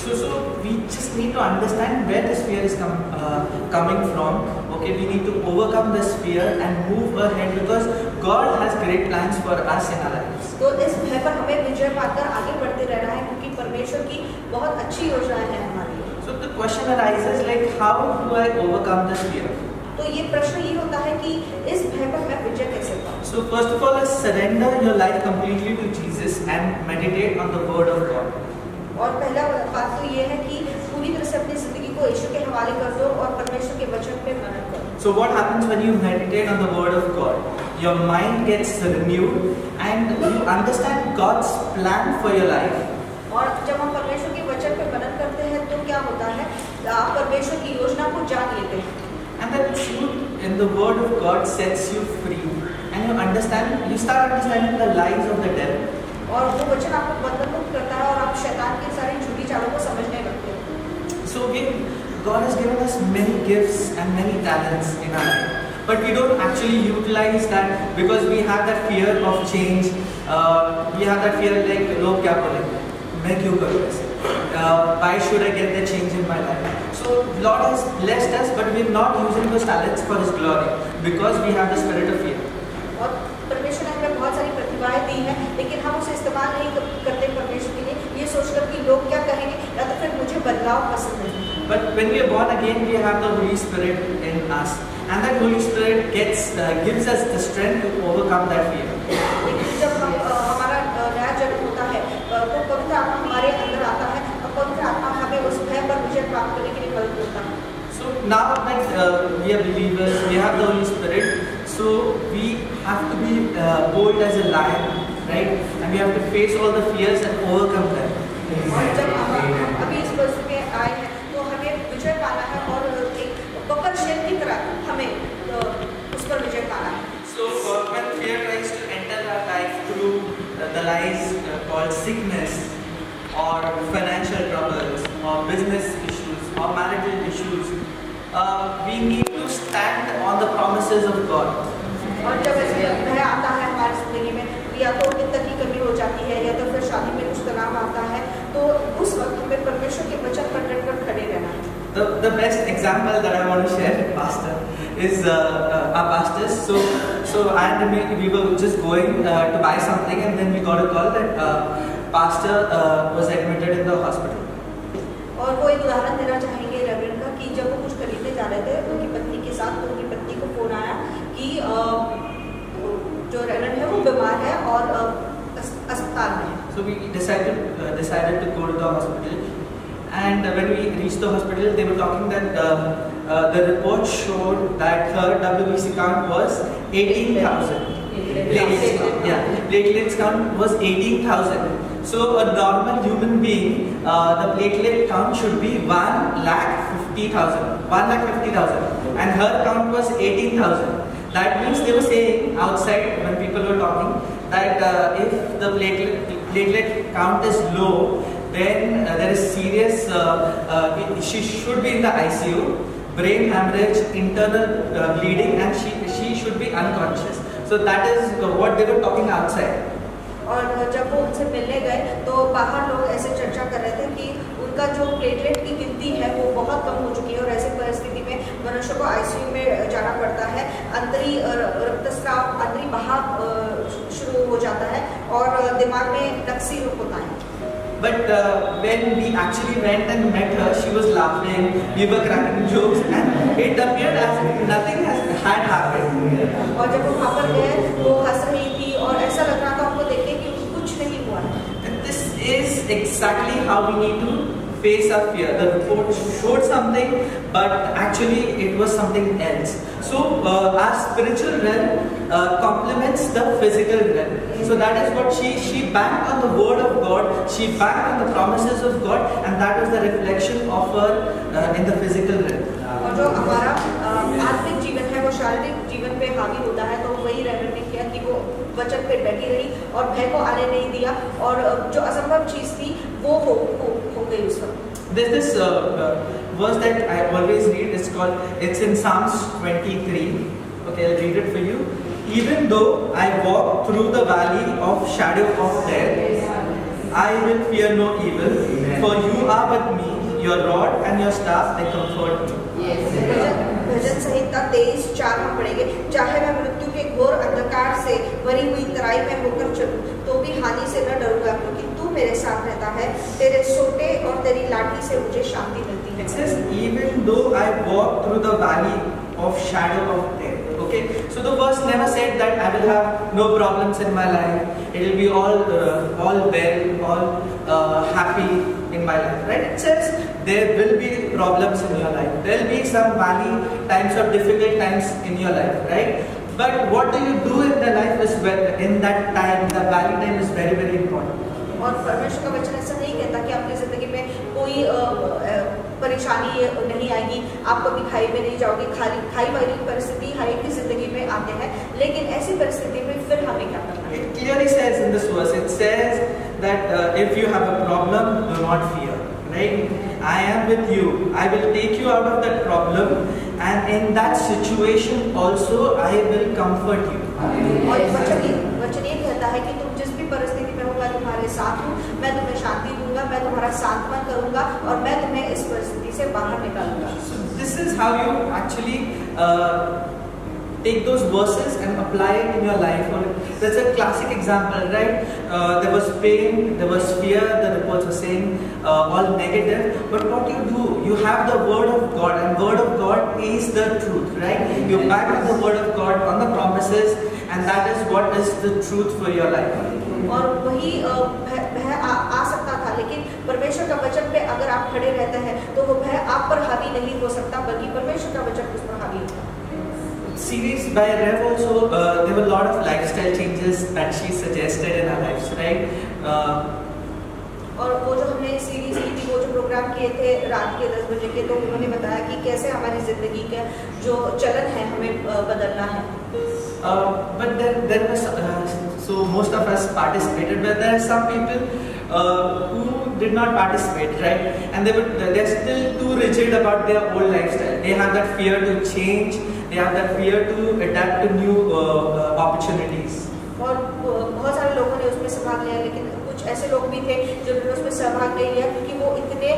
So we just need to understand where this fear is coming from. Okay, we need to overcome this fear and move ahead because God has great plans for us in our lives. तो इस भय पर हमें विजय पाकर आगे बढ़ते रहना है क्योंकि परमेश्वर की बहुत अच्छी योजना है हमारे लिए। So the question arises like, how do I overcome this fear? तो ये प्रश्न ये होता है कि इस भय पर मैं विजय कैसे पाऊँ? So first of all, surrender your life completely to Jesus and meditate on the Word of God. और पहला बात तो ये है कि पूरी तरह से अपनी जिंदगी को यीशु के हवाले कर दो और परमेश्वर के वचन पे मनन करो। So what happens when you meditate on the Word of God? Your mind gets renewed and you understand God's plan for your life. और जब हम परमेश्वर के वचन पे मनन करते हैं तो क्या होता है, आप परमेश्वर की योजना को जान लेते हैं। And the truth in the Word of God sets you free, and you start understanding the lies of the devil. और वो वचन आपको बंधन मुक्त करता है और आप शैतान की सारी झूठी चालों को समझने लगते हैं। So God has given us many gifts and many talents in our life, but we don't actually utilize that because we have that fear of change. We have that fear like लोग क्या बोलेंगे, मैं क्यों करूँ ऐसे? Why should I get the change in my life? So Lord has blessed us, but we're not using those talents for His glory because we have the spirit of fear. और परमेश्वर ने हमें बहुत सारी प्रतिभाएं दी हैं, लेकिन हम उसे इस्तेमाल नहीं करते परमेश्वर के लिए, ये सोचकर कि लोग क्या कहेंगे या तो फिर मुझे बदलाव पसंद नहीं। But when we are born again, we have the Holy Spirit in us, and that Holy Spirit gives us the strength to overcome that fear. लेकिन जब हमारा नया जन्म होता है तो पवित्र आत्मा हमारे अंदर आता है और पवित्र आत्मा हमें उस भय पर विजय प्राप्त करने के लिए मदद करता है। So now that we are believers, we have the Holy Spirit, so we have to be bold as a lion, right? And we have to face all the fears and overcome them. और जब हम अभी इस परिस्थिति में आए हैं तो हमें विजय पाना है और एक बकर शेर की तरह हमें उस पर विजय पाना है। So when fear tries to enter our life through the lies called sickness or financial troubles or business issues or marital issues, we need to stand on the promises of God. और जब ऐसे भय आता है हमारी जिंदगी में, या तो वित्त की कमी हो जाती है या तो फिर शादी में कुछ तनाव आता है, तो उस वक्त हमें परमेश्वर के वचन पर डट कर खड़े रहना है। The best example that I want to share, Pastor, is our pastors. So we were just going to buy something, and then we got a call that Pastor was admitted in the hospital. और वो एक उदाहरण देना चाहेंगे reverend का कि जब वो कुछ खरीदने जा रहे थे उनकी पत्नी के साथ, तो उनकी पत्नी को फोन आया कि जो रेवरेंड है वो बीमार है और अस्पताल में है। So we decided to go to the hospital, and when we reached the hospital, they were talking that the report showed that her WBC count was 18,000. Platelets count was 18,000. So a normal human being, the platelet count should be 1,50,000, and her count was 18,000. That means they were saying outside when people were talking that if the platelet count is low, then there is serious. She should be in the ICU, brain hemorrhage, internal bleeding, and she should be unconscious. So that is what they were talking outside. और जब वो उनसे मिलने गए तो बाहर लोग ऐसे चर्चा कर रहे थे कि उनका जो प्लेटलेट की गिनती है वो बहुत कम हो चुकी है और ऐसी परिस्थिति में मनुष्य को आईसीयू में जाना पड़ता है। अंतरी रक्तस्राव, अंतरी बहाव शुरू हो जाता है और दिमाग में नक्सी होता है। But when we actually went and met her, she was laughing, we were cracking jokes, and it appeared as if nothing had happened. और जब वो वहाँ पर गए वो हंस रही थी और ऐसा लग रहा था उनको देख के कि कुछ नहीं हुआ है। And this is exactly how we need to face our fear. The report showed something, but actually it was something else. So our spiritual realm complements the physical realm. So that is what she banked on the word of God, she banked on the promises of God, and that was the reflection of her in the physical realm. और जो हमारा आत्मिक जीवन है वो शारीरिक जीवन पे हावी होता है, तो वही रेमेंड ने किया कि वो वचन पे डटी रही और भय को आने नहीं दिया, और जो असंभव चीज थी वो हो गई उस वक्त। There's this verse that I always read. It's in Psalms 23. Okay, I'll read it for you. Even though I walk through the valley of shadow of death, I will fear no evil, for you are with me. Your rod and your staff, they comfort me. भजन संहिता 23:4 में पढ़ेंगे, चाहे मैं मृत्यु के घोर अंधकार से भरी हुई तराई में होकर चलूं, तो भी हानि से न डरूंगा, क्योंकि तू मेरे साथ रहता है, तेरे सोटे और तेरी लाठी से मुझे शांति मिलती है। It says, even though I walk through the valley of shadow of death. Okay, so the verse never said that I will have no problems in my life. It will be all well, all happy in my life, right? It says there will be problems in your life. There will be some valley times or difficult times in your life, right? But what do you do in the life is in that time, the valley time is very, very important. और परमेश्वर का वचन ऐसा नहीं कहता कि आपकी जिंदगी में कोई परेशानी नहीं आएगी, आप कभी खाई में नहीं जाओगे, खाई वाली परिस्थिति हर एक की जिंदगी में आते हैं, लेकिन ऐसी परिस्थिति में फिर हमें क्या करना है? It clearly says in this verse, it says that if you have a problem, do not fear, right? I am with you. I will take you out of that problem, and in that situation also I will comfort you. और वचन ये कहता है कि तुम जिस भी परिस्थिति में हो, मैं तुम्हारे साथ हूँ, मैं तुम्हें शांति दूंगा, मैं तुम्हारा सांत्वन करूंगा और मैं तुम्हें इस परिस्थिति से बाहर निकालूंगा। So this is how you actually take those verses and apply it in your life. That's a classic example, right? There was pain, there was fear, the reports were saying all negative. But what you do, you have the word of God, and word of God is the truth, right? You back up the word of God on the promises, and that is what is the truth for your life. और वही भय आ सकता था, लेकिन परमेश्वर का वचन पे अगर आप खड़े रहते हैं तो वो भय आप पर हावी नहीं हो सकता, बल्कि परमेश्वर का वचन उस पर हावी होता है। Series by Rev also, there were a lot of lifestyle changes that she suggested in our lives, right? और वो जो हमने सीरीज की थी, वो जो प्रोग्राम किए थे रात के 10 बजे के, तो उन्होंने बताया कि कैसे हमारी जिंदगी का जो चलन है हमें बदलना है। But there was so most of us participated, but there are some people who did not participate, right? And they're still too rigid about their old lifestyle. They have that fear to change. They have that fear to adapt to new opportunities. और बहुत सारे लोगों ने उसमें से भाग लिया, लेकिन कुछ ऐसे लोग भी थे जिन्होंने उसमें सहभाग नहीं लिया, क्योंकि वो इतने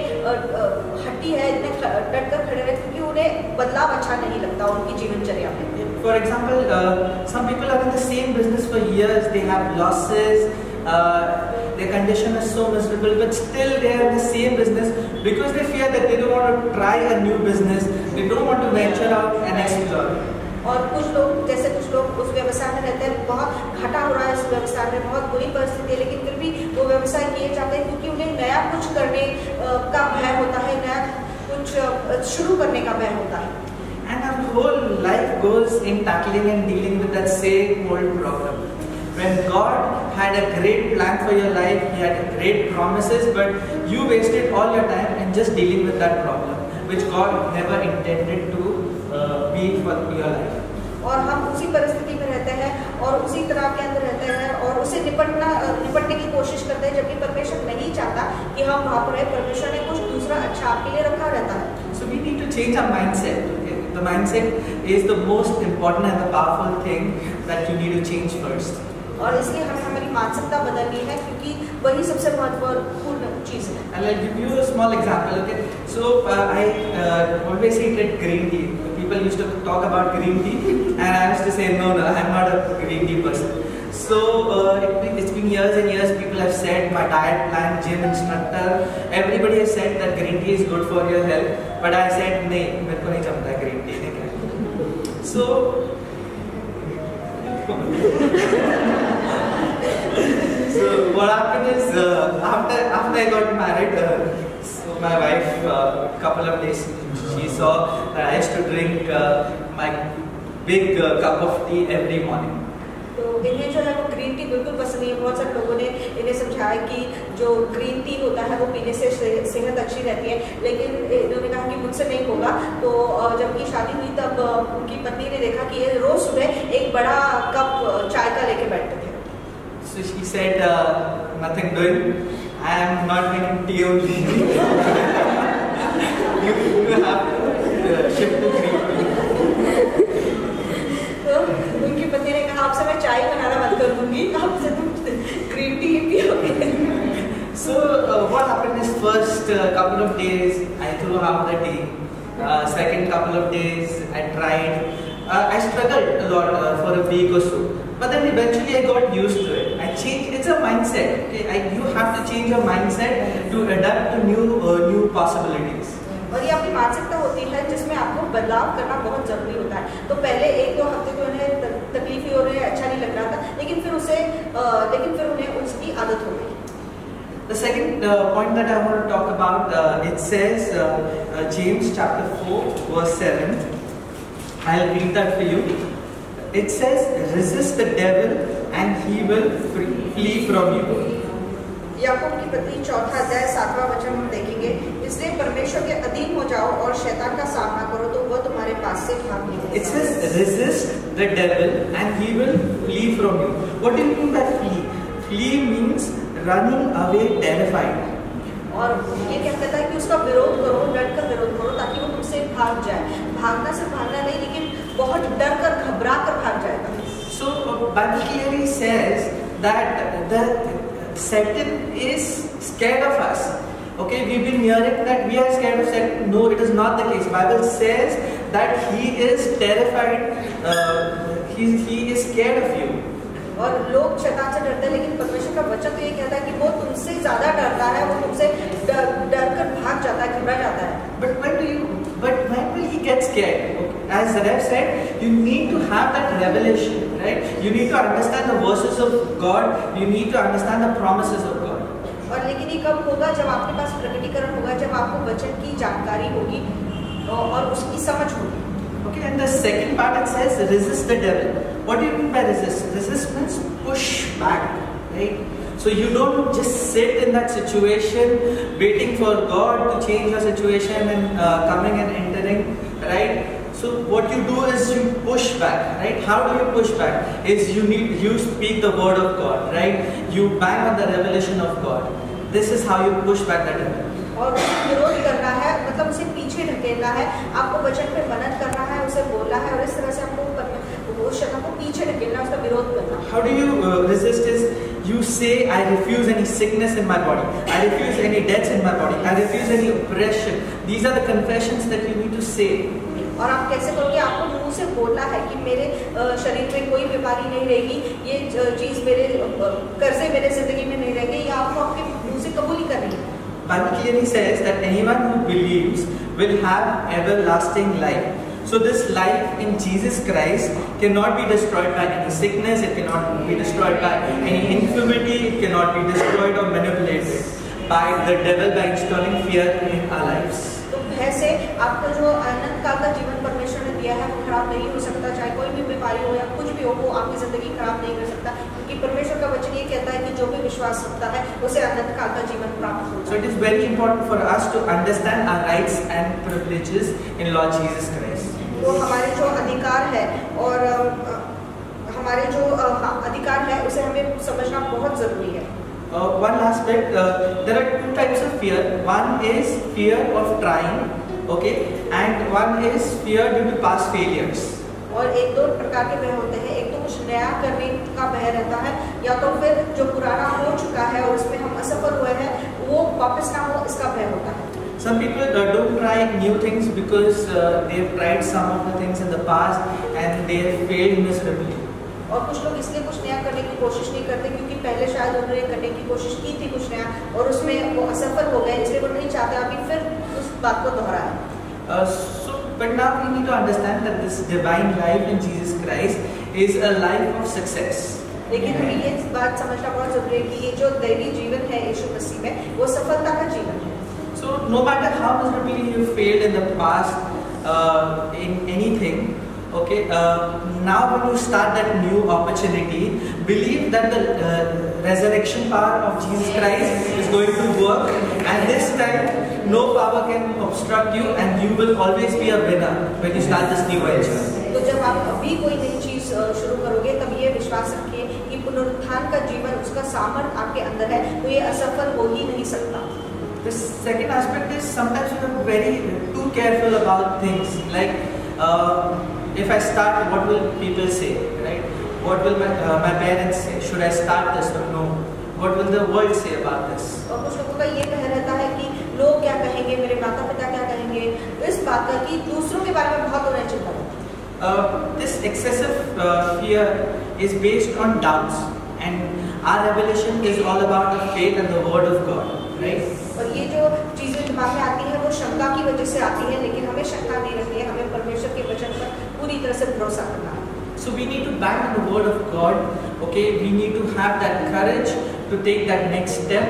हट्टी है, इतने डट कर खड़े रहे, क्योंकि उन्हें बदलाव अच्छा नहीं लगता उनकी जीवनचर्या में। For example, some people are in the same business for years. They have losses. Their condition is so miserable, but still they are in the same business because they fear that they don't want to try a new business. They don't want to venture out and explore. और कुछ लोग उस व्यवसाय में रहते हैं, बहुत घाटा हो रहा है इस व्यवसाय में, बहुत बुरी परिस्थिति है, लेकिन फिर भी वो व्यवसाय किए जाते हैं क्योंकि उन्हें नया कुछ करने का भय होता है, नया कुछ शुरू करने का भय होता है। And our whole life goes in tackling and dealing with that same old problem. When God had a great plan for your life, He had great promises, but you wasted all your time in just dealing with that problem, which God never intended to be for your life. और हम उसी परिस्थिति में रहते हैं और उसी तरह के अंदर रहते हैं और उसे निपटने की कोशिश करते हैं, जबकि परमेश्वर नहीं चाहता कि हम वहाँ पर रहें। परमेश्वर ने कुछ दूसरा अच्छा आपके लिए रखा रहता है। So we need to change our mindset. Okay? The mindset is the most important and the powerful thing that you need to change first. और इसलिए हमें हमारी मानसिकता बदलनी है, क्योंकि वही सबसे महत्वपूर्ण चीज है। And I'll give you a small example. Okay, so I always hated green tea. People used to talk about green tea, and I used to say no, I'm not a green tea person. So it's been years and years. People have said my diet plan, gym instructor, everybody has said that green tea is good for your health. But I said नहीं, मेरे को नहीं जमता green tea नहीं करना. So what happened is after I got married, so my wife couple of days she saw that I used to drink my big cup of tea every morning. तो इन्हें जो है वो ग्रीन टी बिल्कुल पसंद नहीं है। बहुत सारे लोगों ने इन्हें समझाया कि जो ग्रीन टी होता है वो पीने से सेहत अच्छी रहती है, लेकिन इन्होंने कहा कि मुझसे नहीं होगा। तो जब की शादी हुई तब उनकी पत्नी ने देखा कि ये रोज सुबह एक बड़ा कप चाय का लेके बैठते थे। So she said, nothing doing. I am not drinking tea only. You have to shift to green tea. तो उनकी पत्नी ने कहा आपसे मैं चाय बनाना बंद कर दूंगी, आपसे तुम ग्रीन टी ही पियोगे। So what happened is first couple of days I threw out the tea. Second couple of days I tried. I struggled a lot for a week or so. But then eventually I got used to it. I changed. It's a mindset. Okay? You have to change your mindset to adapt to new possibilities. और ये आपकी मानसिकता होती है जिसमें आपको बदलाव करना बहुत जरूरी होता है। तो पहले 1-2 हफ्ते तो उन्हें तकलीफ ही हो रही है, अच्छा नहीं लग रहा था, लेकिन फिर उन्हें उसकी आदत हो गई। The second point that I want to talk about, it says James chapter 4 verse 7. I'll read that for you. It says, resist the devil and he will flee from you. याकूब की पत्री 4 अध्याय 7वां वचन हम देखेंगे। इसलिए परमेश्वर के अधीन हो जाओ और शैतान का सामना करो तो वह तुम्हारे पास से भाग निकलेगा। It says, resist the devil and he will flee from you. What do you mean by flee? Flee means running away terrified. और ये क्या कहता है कि उसका विरोध करो, डर कर विरोध करो ताकि वो तुमसे भाग जाए। भागना सिर्फ भागना नहीं, लेकिन बहुत डर कर घबरा कर भाग जाएगा। So Bible clearly says that the Satan is scared of us. Okay, we've been hearing that we are scared of Satan. No, it is not the case. Bible says that he is terrified. He is scared of you. और लोग शैतान से डरते हैं, लेकिन परमेश्वर का वचन तो ये कहता है कि वो तुमसे ज्यादा डरता है, वो तुमसे डर कर भाग जाता है, घबरा जाता है। But when will he get scared? Okay. As Zarav said, you need to have that revelation, right? You need to understand the verses of God. You need to understand the promises of God. और लेकिन ये कब होगा? जब आपके पास प्रकटीकरण होगा, जब आपको वचन की जानकारी होगी और उसकी समझ होगी। Okay, and the second part it says resist the devil. What do you mean by resist? Resist means push back, right? So you don't just sit in that situation waiting for God to change the situation and coming and entering, right? So what you do is you push back, right? How do you push back? Is you speak the word of God, right? You bang on the revelation of God. This is how you push back the devil. और उसका विरोध करना है, मतलब उसे पीछे ढकेलना है, आपको वचन पे मनन करना है, उसे बोलना है और इस तरह से आपको उस शैतान को पीछे ढकेलना, उसका विरोध करना। How do you resist? Is you say, I refuse any sickness in my body, I refuse any deaths in my body, I refuse any oppression. These are the confessions that you need to say. और आप कैसे करोगे? आपको मुंह से बोलना है कि मेरे शरीर में कोई बीमारी नहीं रहेगी, ये चीज मेरे कर्जे मेरे जिंदगी में नहीं रहेंगे, ये आपको आपके मुंह से कबूली करनी है। Bible clearly says that anyone who believes will have everlasting life. So this life in Jesus Christ cannot be destroyed by any sickness, it cannot be destroyed by any infirmity, it cannot be destroyed or manipulated by the devil by installing fear in our lives. तो भय से आपका जो अनंत काल का जीवन परमेश्वर ने दिया है वो खराब नहीं हो सकता, चाहे कोई भी बीमारी हो या कुछ भी हो, वो आपकी जिंदगी खराब नहीं कर सकता, क्योंकि परमेश्वर का वचन ये कहता है कि जो भी विश्वास रखता है उसे अनंत काल का जीवन प्राप्त होता है। So it is very important for us to understand our rights and privileges in Lord Jesus Christ. तो हमारे जो अधिकार है और हमारे जो अधिकार है उसे हमें समझना बहुत जरूरी है। One aspect, there are two types of fear. One is fear of trying, okay, and one is fear due to past failures. और 1-2 प्रकार के भय होते हैं। एक तो कुछ नया करने का भय रहता है, या तो फिर जो पुराना हो चुका है और उसमें हम असफल हुए हैं वो वापस ना हो, इसका भय होता है। Some people don't try new things because they have tried some of the things in the past and they have failed miserably. और कुछ लोग इसलिए कुछ नया करने की कोशिश नहीं करते क्योंकि पहले शायद उन्होंने करने की कोशिश की थी कुछ नया और उसमें वो असफल हो गए, इसलिए वो नहीं चाहते अभी फिर उस बात को दोहराएं। But now we need to understand that this divine life in Jesus Christ is a life of success. लेकिन हमें ये बात समझना बहुत जरूरी है कि ये जो दैवी जीवन है यीशु मसीह में वो सफलता का जीवन है। So no matter how miserably you failed in the past in anything, okay, now when you start that new opportunity, believe that the resurrection power of Jesus Christ is going to work, and this time no power can obstruct you, and you will always be a winner when you start this new venture. तो जब आप अभी कोई नई चीज शुरू करोगे तब ये विश्वास रखिए कि पुनरुत्थान का जीवन उसका सामर्थ्य आपके अंदर है, तो ये असफल हो ही नहीं सकता। The second aspect is sometimes we are very too careful about things like if I start, what will people say, right? What will my parents say? Should I start this or no? What will the world say about this? और कुछ लोगों का ये कह रहता है कि लोग क्या कहेंगे, मेरे माता पिता क्या कहेंगे, इस बात का कि दूसरों के बारे में बहुत उन्हें चिंता है। This excessive fear is based on doubts, and our revelation is all about the faith and the word of God, right? और ये जो चीजें दिमाग में आती हैं वो शंका की वजह से आती हैं, लेकिन हमें शंका नहीं रखनी है, हमें परमेश्वर के वचन पर पूरी तरह से भरोसा करना है। So we need to back on the word of God. Okay, we need to have that courage to take that next step,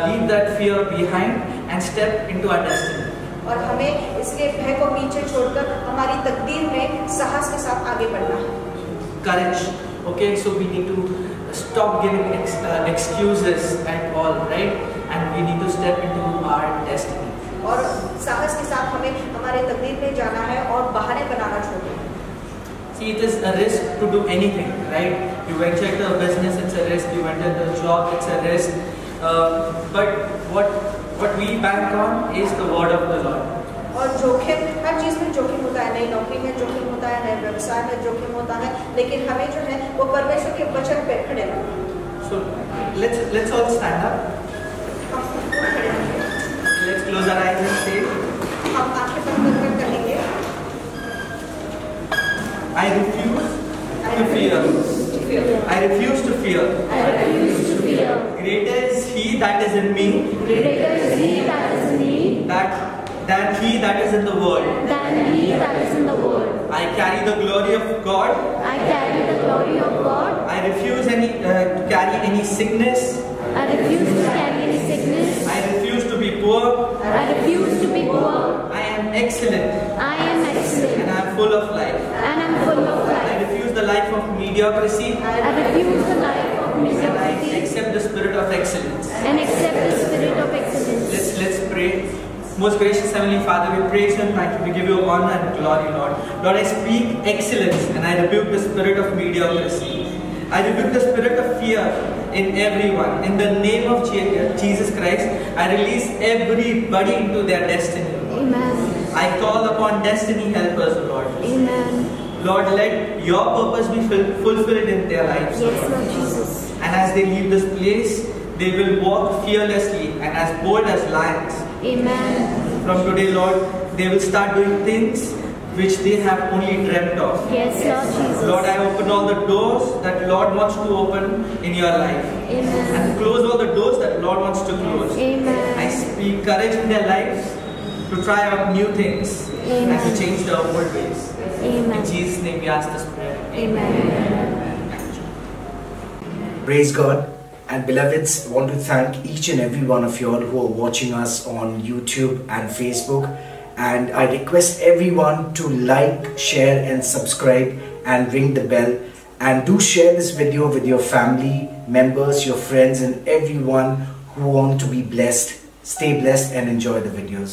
leave that fear behind, and step into our destiny. और हमें इसलिए भय को पीछे छोड़कर हमारी तकदीर में साहस के साथ आगे बढ़ना है। Courage. Okay, so we need to stop giving excuses at all, right? And we need to step into our destiny. और साहस के साथ हमें हमारे तकदीर में जाना है और बहाने बनाना छोड़ना है। See, it is a risk to do anything, right? You venture into a business, it's a risk. You enter into a job, it's a risk. But what we bank on is the word of the Lord. और जोखिम, हर चीज में जोखिम होता है, नई नौकरी में जोखिम होता है, नए व्यवसाय में जोखिम होता है, लेकिन हमें जो है वो परमेश्वर के वचन पे खड़े रहना है। So let's all stand up. Let's close our eyes and say, हम आंखें बंद कर कहेंगे, I refuse to fear. I refuse to fear. I refuse to fear. Greater is He that is in me Greater is He that is in me than he that is in the world. than he that is in the world. I carry the glory of God. I carry the glory of God. I refuse to carry any sickness. I refuse to carry any sickness. I refuse to be poor. I refuse to be poor. I am excellent I am excellent and I am full of life. and I am full of I life. refuse the life of mediocrity I refuse the life of and I mediocrity accept the spirit of excellence. and accept the spirit of excellence. Let's pray. Most gracious Heavenly Father, we praise you and thank you. We give you honor and glory, Lord. Lord, I speak excellence and I rebuke the spirit of mediocrity. I rebuke the spirit of fear in everyone. In the name of Jesus Christ, I release everybody into their destiny. Amen. I call upon destiny helpers, Lord. Amen. Lord, let your purpose be fulfilled in their lives. Yes, Lord Jesus. And as they leave this place, they will walk fearlessly and as bold as lions. Amen. From today, Lord, they will start doing things which they have only dreamt of. Yes, Lord Jesus. Lord, I open all the doors that Lord wants to open in your life. Amen. And close all the doors that Lord wants to close. Amen. I speak courage in their lives to try out new things and Amen. to change their old ways. Amen. In Jesus' name we ask this prayer. Amen. Praise God. And beloveds, I want to thank each and every one of you all who are watching us on YouTube and Facebook. And I request everyone to like, share and subscribe and ring the bell. And do share this video with your family members, your friends and everyone who want to be blessed. Stay blessed and enjoy the videos.